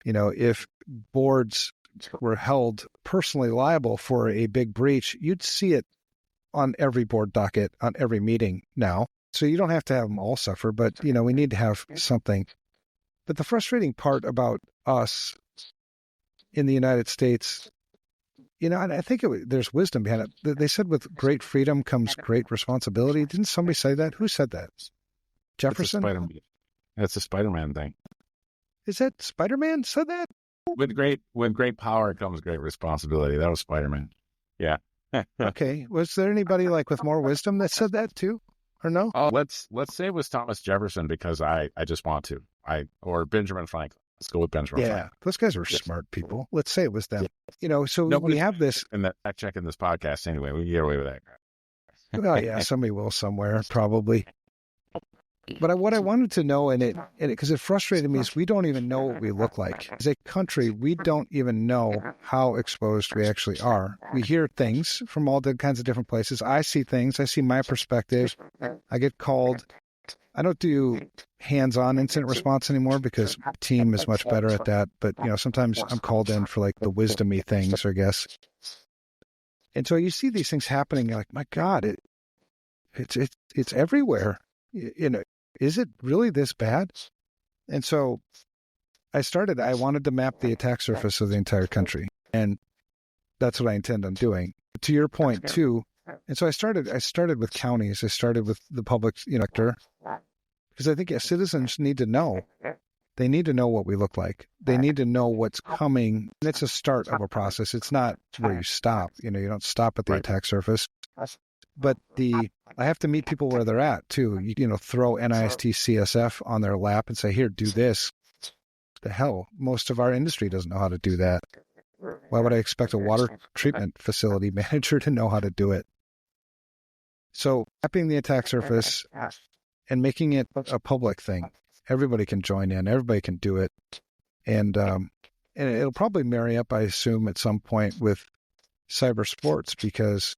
If boards were held personally liable for a big breach, you'd see it on every board docket, on every meeting now. So you don't have to have them all suffer, but, we need to have something. But the frustrating part about us in the United States, and I think there's wisdom behind it. They said with great freedom comes great responsibility. Didn't somebody say that? Who said that? Jefferson? That's a Spider-Man thing. Is that Spider-Man said that? With great power comes great responsibility. That was Spider-Man. Yeah. Okay. Was there anybody with more wisdom that said that too? Or no? Let's say it was Thomas Jefferson because I just want to. Or Benjamin Franklin. Let's go with Benjamin Franklin. Yeah, those guys were smart people. Let's say it was them. So we have this. And that checking this podcast anyway. We can get away with that. Well, yeah, somebody will somewhere probably. But what I wanted to know, because it frustrated me, is we don't even know what we look like. As a country, we don't even know how exposed we actually are. We hear things from all kinds of different places. I see things. I see my perspective. I get called. I don't do hands-on incident response anymore because my team is much better at that. But, sometimes I'm called in for the wisdom-y things, I guess. And so you see these things happening. You're like, my God, it's everywhere. Is it really this bad? And so I wanted to map the attack surface of the entire country. And that's what I intend on doing. To your point too. And so I started with counties. I started with the public sector, because I think citizens need to know. They need to know what we look like. They need to know what's coming. And it's a start of a process. It's not where you stop. You don't stop at the attack surface. but I have to meet people where they're at too. Throw NIST CSF on their lap and say, here, do this. The hell, most of our industry doesn't know how to do that. Why would I expect a water treatment facility manager to know how to do it? So mapping the attack surface and making it a public thing. Everybody can join in. Everybody can do it. And it'll probably marry up, I assume, at some point with cyber sports, because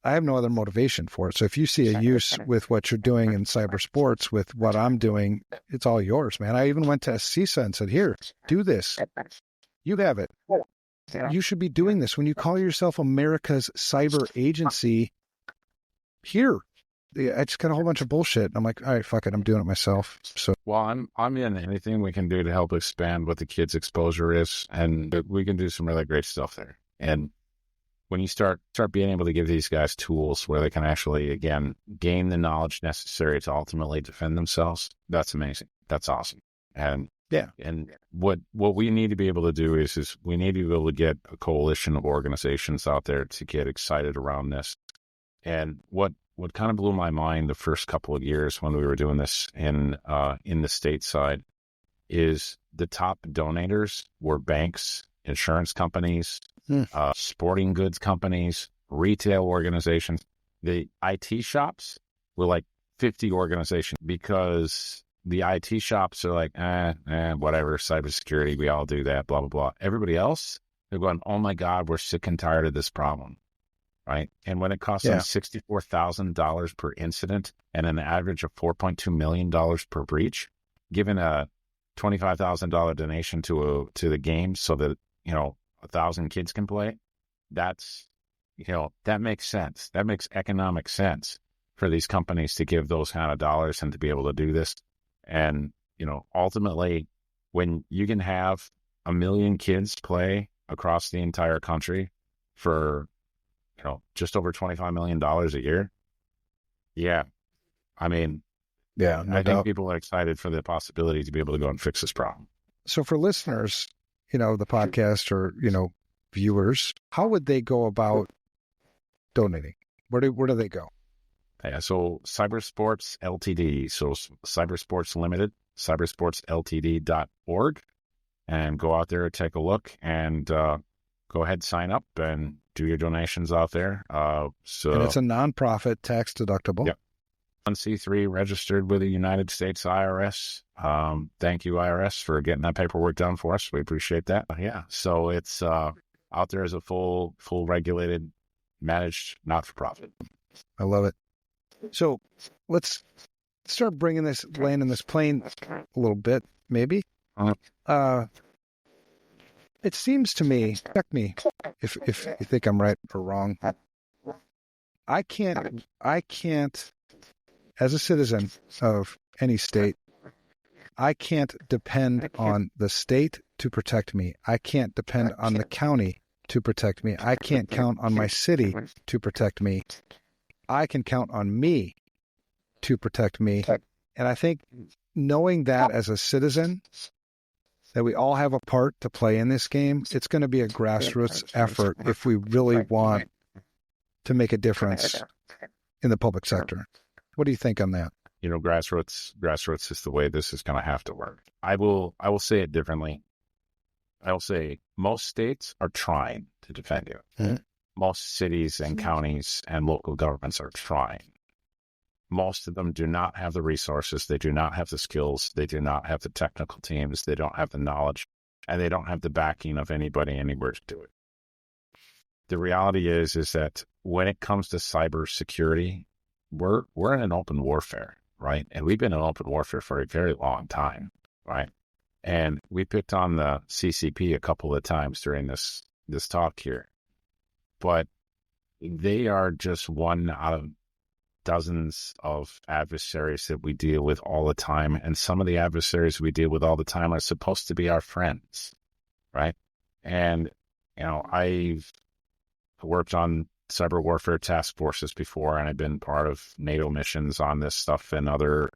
I have no other motivation for it. So if you see a use with what you're doing in cyber sports with what I'm doing, it's all yours, man. I even went to CISA and said, here, do this. You have it. You should be doing this. When you call yourself America's cyber agency, here. I just got a whole bunch of bullshit. I'm like, all right, fuck it. I'm doing it myself. So, well, I'm in anything we can do to help expand what the kids' exposure is, and we can do some really great stuff there. And when you start being able to give these guys tools where they can actually, again, gain the knowledge necessary to ultimately defend themselves, that's amazing. That's awesome. And yeah. And what we need to be able to do is we need to be able to get a coalition of organizations out there to get excited around this. And what kind of blew my mind the first couple of years when we were doing this in the state side is the top donators were banks, insurance companies, sporting goods companies, retail organizations. The IT shops were like 50 organizations, because the IT shops are like, whatever, cybersecurity, we all do that, blah, blah, blah. Everybody else, they're going, oh my God, we're sick and tired of this problem. Right. And when it costs them $64,000 per incident and an average of $4.2 million per breach, given a $25,000 donation to the game so that, 1,000 kids can play, that makes sense. That makes economic sense for these companies to give those kind of dollars and to be able to do this. And, ultimately, when you can have 1 million kids play across the entire country for just over $25 million a year. Yeah. I mean, yeah, I think people are excited for the possibility to be able to go and fix this problem. So for listeners, the podcast or, viewers, how would they go about donating? Where do they go? Yeah. So Cybersports Ltd. So Cybersports Limited, cybersportsltd.org, and go out there, take a look, and go ahead, sign up and do your donations out there. And it's a nonprofit, tax deductible. Yep. 1C3 registered with the United States IRS. Thank you, IRS, for getting that paperwork done for us. We appreciate that. Yeah. So it's out there as a full regulated, managed, not-for-profit. I love it. So let's start landing this plane a little bit, maybe. It seems to me, check me if you think I'm right or wrong. I can't, as a citizen of any state, I can't depend on the state to protect me. I can't depend on the county to protect me. I can't count on my city to protect me. I can count on me to protect me. And I think knowing that as a citizen, that we all have a part to play in this game, it's going to be a grassroots effort if we really want to make a difference in the public sector. What do you think on that? Grassroots is the way this is going to have to work. I will say it differently. I will say most states are trying to defend you. Mm-hmm. Most cities and counties and local governments are trying. Most of them do not have the resources. They do not have the skills. They do not have the technical teams. They don't have the knowledge, and they don't have the backing of anybody anywhere to do it. The reality is that when it comes to cybersecurity, we're in an open warfare, right? And we've been in open warfare for a very long time, right? And we picked on the CCP a couple of times during this talk here, but they are just one out of dozens of adversaries that we deal with all the time. And some of the adversaries we deal with all the time are supposed to be our friends, right? And, I've worked on cyber warfare task forces before, and I've been part of NATO missions on this stuff and other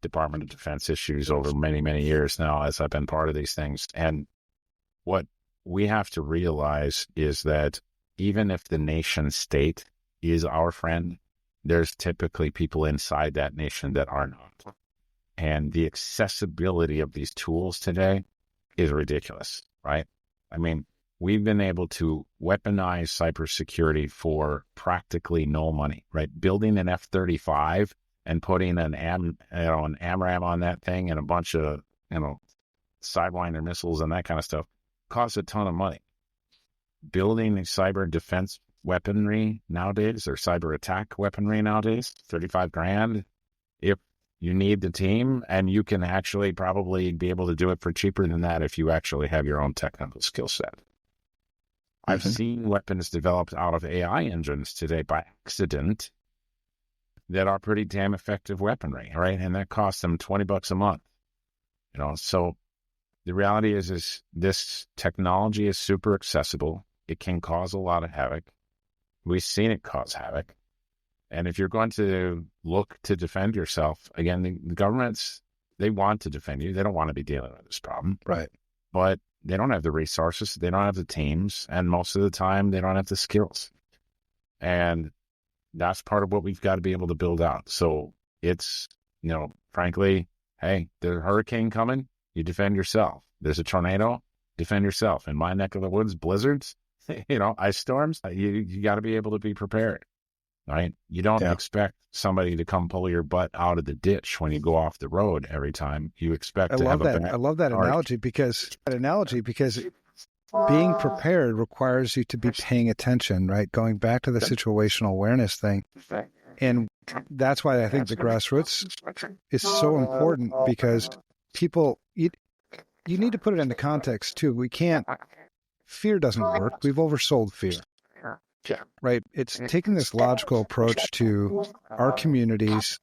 Department of Defense issues over many, many years now as I've been part of these things. And what we have to realize is that even if the nation state is our friend, there's typically people inside that nation that are not. And the accessibility of these tools today is ridiculous, right? I mean, we've been able to weaponize cybersecurity for practically no money, right? Building an F-35 and putting an AMRAAM on that thing and a bunch of, Sidewinder missiles and that kind of stuff costs a ton of money. Building a cyber defense weaponry nowadays, or cyber attack weaponry nowadays, $35,000. If you need the team, and you can actually probably be able to do it for cheaper than that if you actually have your own technical skill set. I've seen weapons developed out of AI engines today by accident that are pretty damn effective weaponry, right? And that costs them $20 a month. So the reality is this technology is super accessible. It can cause a lot of havoc. We've seen it cause havoc. And if you're going to look to defend yourself, again, the governments, they want to defend you. They don't want to be dealing with this problem. Right. But they don't have the resources. They don't have the teams. And most of the time, they don't have the skills. And that's part of what we've got to be able to build out. So it's, frankly, hey, there's a hurricane coming. You defend yourself. There's a tornado, defend yourself. In my neck of the woods, blizzards, ice storms, you got to be able to be prepared, right? You don't expect somebody to come pull your butt out of the ditch when you go off the road every time. You expect to have I love that analogy because being prepared requires you to be paying attention, right? Going back to the situational awareness thing. And that's why I think the grassroots is so important, because people, you need to put it into context too. Fear doesn't work. We've oversold fear, right? It's taking this logical approach to our communities.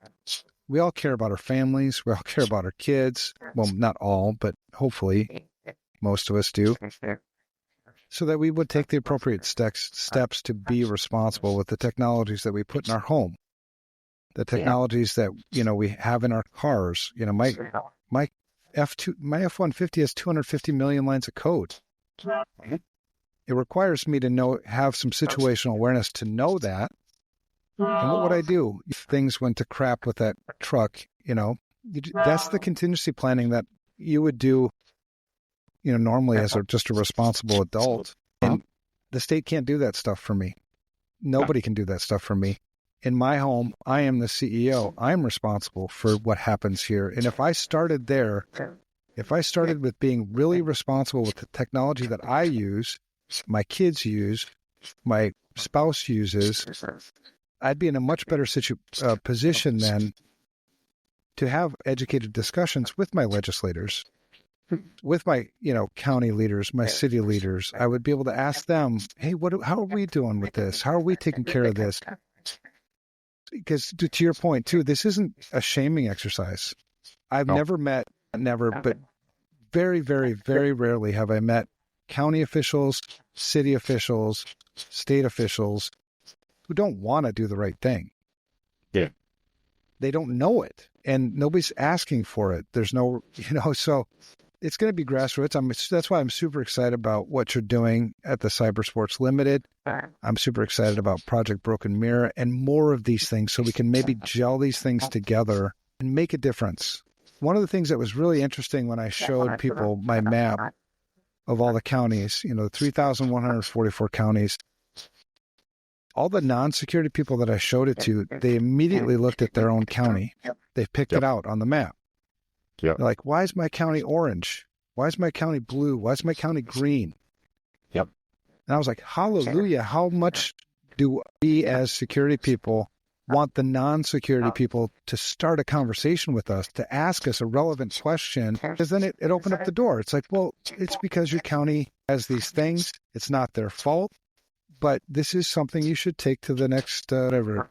We all care about our families. We all care about our kids. Well, not all, but hopefully most of us do. So that we would take the appropriate steps to be responsible with the technologies that we put in our home, the technologies that, we have in our cars. My F-150 has 250 million lines of code. It requires me to have some situational awareness to know that. And what would I do if things went to crap with that truck? That's the contingency planning that you would do, normally as just a responsible adult. And the state can't do that stuff for me. Nobody can do that stuff for me. In my home, I am the CEO. I'm responsible for what happens here. And if I started there, if I started with being really responsible with the technology that I use, my kids use, my spouse uses, I'd be in a much better position then to have educated discussions with my legislators, with my, county leaders, my city leaders. I would be able to ask them, hey, how are we doing with this? How are we taking care of this? Because to your point too, this isn't a shaming exercise. I've never, but very, very, very rarely have I met county officials, city officials, state officials who don't want to do the right thing. Yeah. They don't know it, and nobody's asking for it. There's no, so it's going to be grassroots. That's why I'm super excited about what you're doing at the Cybersports Limited. I'm super excited about Project Broken Mirror and more of these things, so we can maybe gel these things together and make a difference. One of the things that was really interesting when I showed people my map of all the counties, 3,144 counties, all the non-security people that I showed it to, they immediately looked at their own county. They picked it out on the map. They're like, why is my county orange? Why is my county blue? Why is my county green? And I was like, hallelujah, how much do we as security people want the non-security people to start a conversation with us, to ask us a relevant question, because then it opened up the door. It's like, well, it's because your county has these things. It's not their fault, but this is something you should take to the next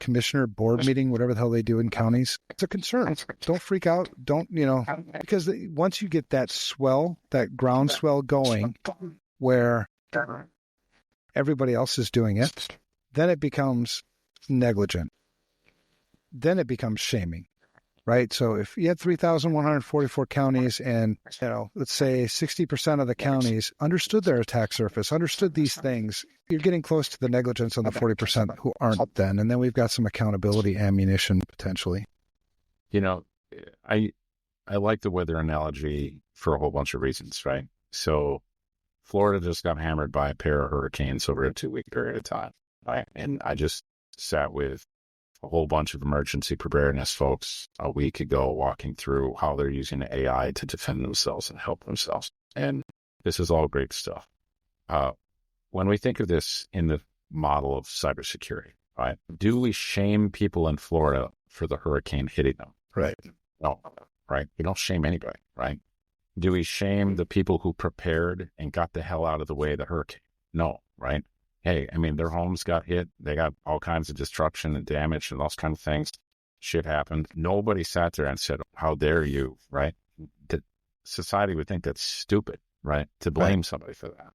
commissioner board meeting, whatever the hell they do in counties. It's a concern. Don't freak out. Don't, because once you get that groundswell going where everybody else is doing it, then it becomes negligent. Then it becomes shaming, right? So if you had 3,144 counties and, let's say 60% of the counties understood their attack surface, understood these things, you're getting close to the negligence on the 40% who aren't then. And then we've got some accountability ammunition potentially. You know, I like the weather analogy for a whole bunch of reasons, right? So Florida just got hammered by a pair of hurricanes over a 2-week period of time. Right? And I just sat with a whole bunch of emergency preparedness folks a week ago, walking through how they're using AI to defend themselves and help themselves. And this is all great stuff. When we think of this in the model of cybersecurity, right? Do we shame people in Florida for the hurricane hitting them? Right. No, right? We don't shame anybody, right? Do we shame the people who prepared and got the hell out of the way of the hurricane? No, right? Hey, I mean, their homes got hit. They got all kinds of destruction and damage and those kind of things. Shit happened. Nobody sat there and said, how dare you, right? Society would think that's stupid, right? To blame somebody for that.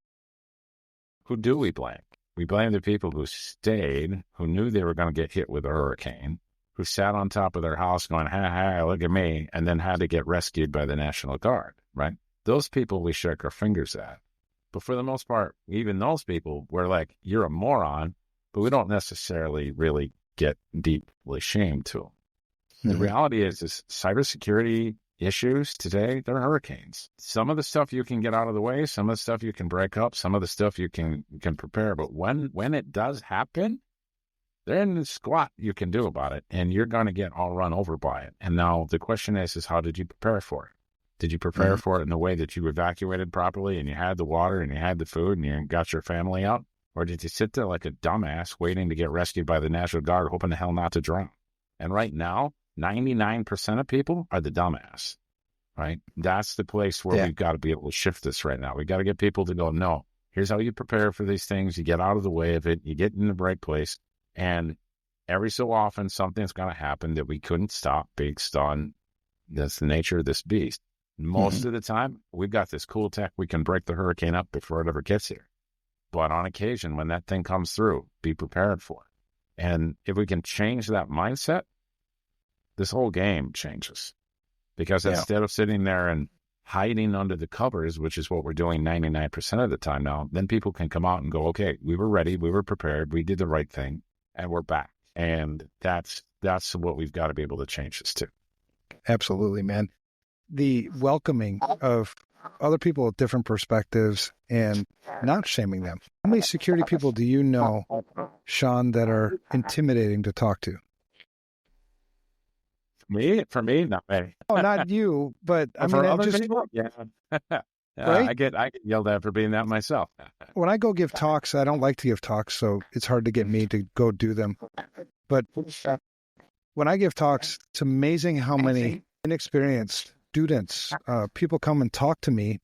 Who do we blame? We blame the people who stayed, who knew they were going to get hit with a hurricane, who sat on top of their house going, ha, ha, look at me, and then had to get rescued by the National Guard, right? Those people we shake our fingers at. But for the most part, even those people, we're like, you're a moron, but we don't necessarily really get deeply shamed to them. Mm-hmm. The reality is cybersecurity issues today, they're hurricanes. Some of the stuff you can get out of the way, some of the stuff you can break up, some of the stuff you can prepare. But when it does happen, there's squat you can do about it, and you're going to get all run over by it. And now the question is how did you prepare for it? Did you prepare for it in a way that you evacuated properly and you had the water and you had the food and you got your family out? Or did you sit there like a dumbass waiting to get rescued by the National Guard, hoping the hell not to drown? And right now, 99% of people are the dumbass, right? That's the place where we've got to be able to shift this right now. We've got to get people to go, no, here's how you prepare for these things. You get out of the way of it. You get in the right place. And every so often, something's going to happen that we couldn't stop based on that's the nature of this beast. Most of the time, we've got this cool tech. We can break the hurricane up before it ever gets here. But on occasion, when that thing comes through, be prepared for it. And if we can change that mindset, this whole game changes. Because instead of sitting there and hiding under the covers, which is what we're doing 99% of the time now, then people can come out and go, okay, we were ready, we were prepared, we did the right thing, and we're back. And that's what we've got to be able to change this to. Absolutely, man. The welcoming of other people with different perspectives and not shaming them. How many security people do you know, Shawn, that are intimidating to talk to? For me, not many. Oh, not you, but I mean, other people, right? I get yelled at for being that myself. When I go give talks, I don't like to give talks, so it's hard to get me to go do them. But when I give talks, it's amazing how many inexperienced students, people come and talk to me,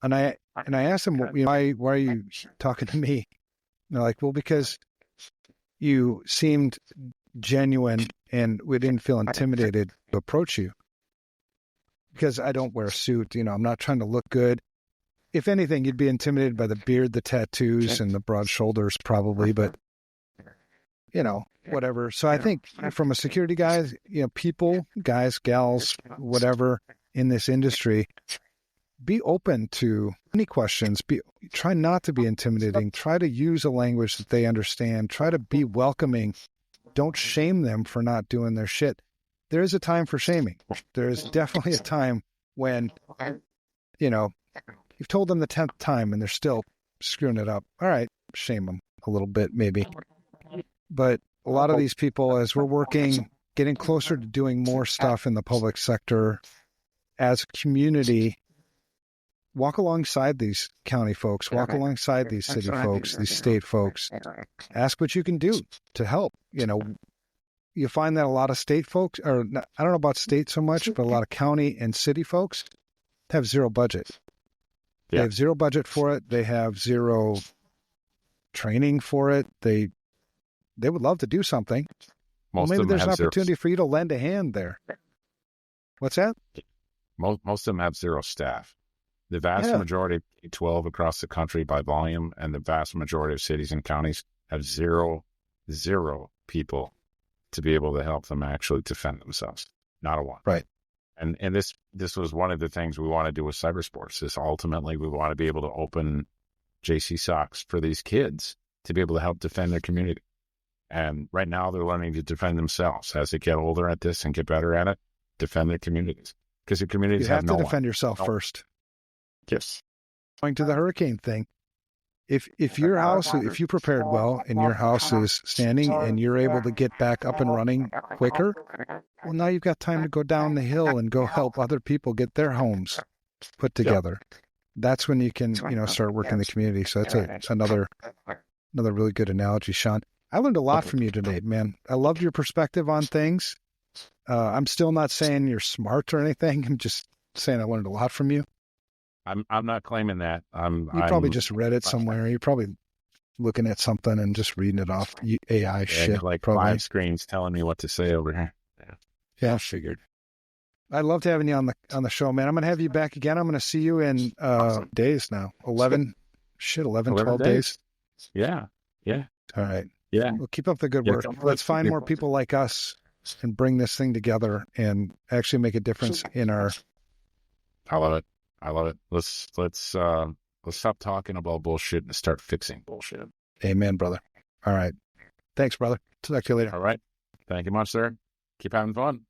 and I ask them, why are you talking to me? And they're like, well, because you seemed genuine and we didn't feel intimidated to approach you. Because I don't wear a suit, I'm not trying to look good. If anything, you'd be intimidated by the beard, the tattoos, and the broad shoulders probably, but whatever. So I think from a security guy, people, guys, gals, whatever in this industry, be open to any questions. Try not to be intimidating. Try to use a language that they understand. Try to be welcoming. Don't shame them for not doing their shit. There is a time for shaming. There is definitely a time when, you've told them the 10th time and they're still screwing it up. All right, shame them a little bit maybe. But a lot of these people, as we're getting closer to doing more stuff in the public sector as a community, walk alongside these county folks, walk alongside these city folks, these state folks, ask what you can do to help. You find that a lot of state folks, I don't know about state so much, but a lot of county and city folks have zero budget. They have zero budget for it. They have zero training for it. They would love to do something. Maybe there's an opportunity for you to lend a hand there. What's that? Most of them have zero staff. The vast majority of K-12 across the country by volume, and the vast majority of cities and counties have zero people to be able to help them actually defend themselves. Not a one. Right. And this was one of the things we want to do with cybersports, is ultimately we want to be able to open JC Socks for these kids to be able to help defend their community. And right now they're learning to defend themselves as they get older at this and get better at it, defend their communities. Because your communities You have no to defend one. yourself first. Yes. Going to the hurricane thing. If your house, if you prepared well and your house is standing and you're able to get back up and running quicker, well, now you've got time to go down the hill and go help other people get their homes put together. That's when you can, start working the community. So that's another really good analogy, Shawn. I learned a lot from you today, man. I loved your perspective on things. I'm still not saying you're smart or anything. I'm just saying I learned a lot from you. I'm not claiming that. You probably just read it somewhere. You're probably looking at something and just reading it off AI shit. Like probably. 5 screens telling me what to say over here. Yeah, I figured. I loved having you on the show, man. I'm going to have you back again. I'm going to see you in days now. 11, 12 days. Yeah. All right. Yeah. Well, keep up the good work. Let's find more people like us and bring this thing together and actually make a difference in our... I love it. Let's stop talking about bullshit and start fixing bullshit. Amen, brother. All right. Thanks, brother. Talk to you later. All right. Thank you much, sir. Keep having fun.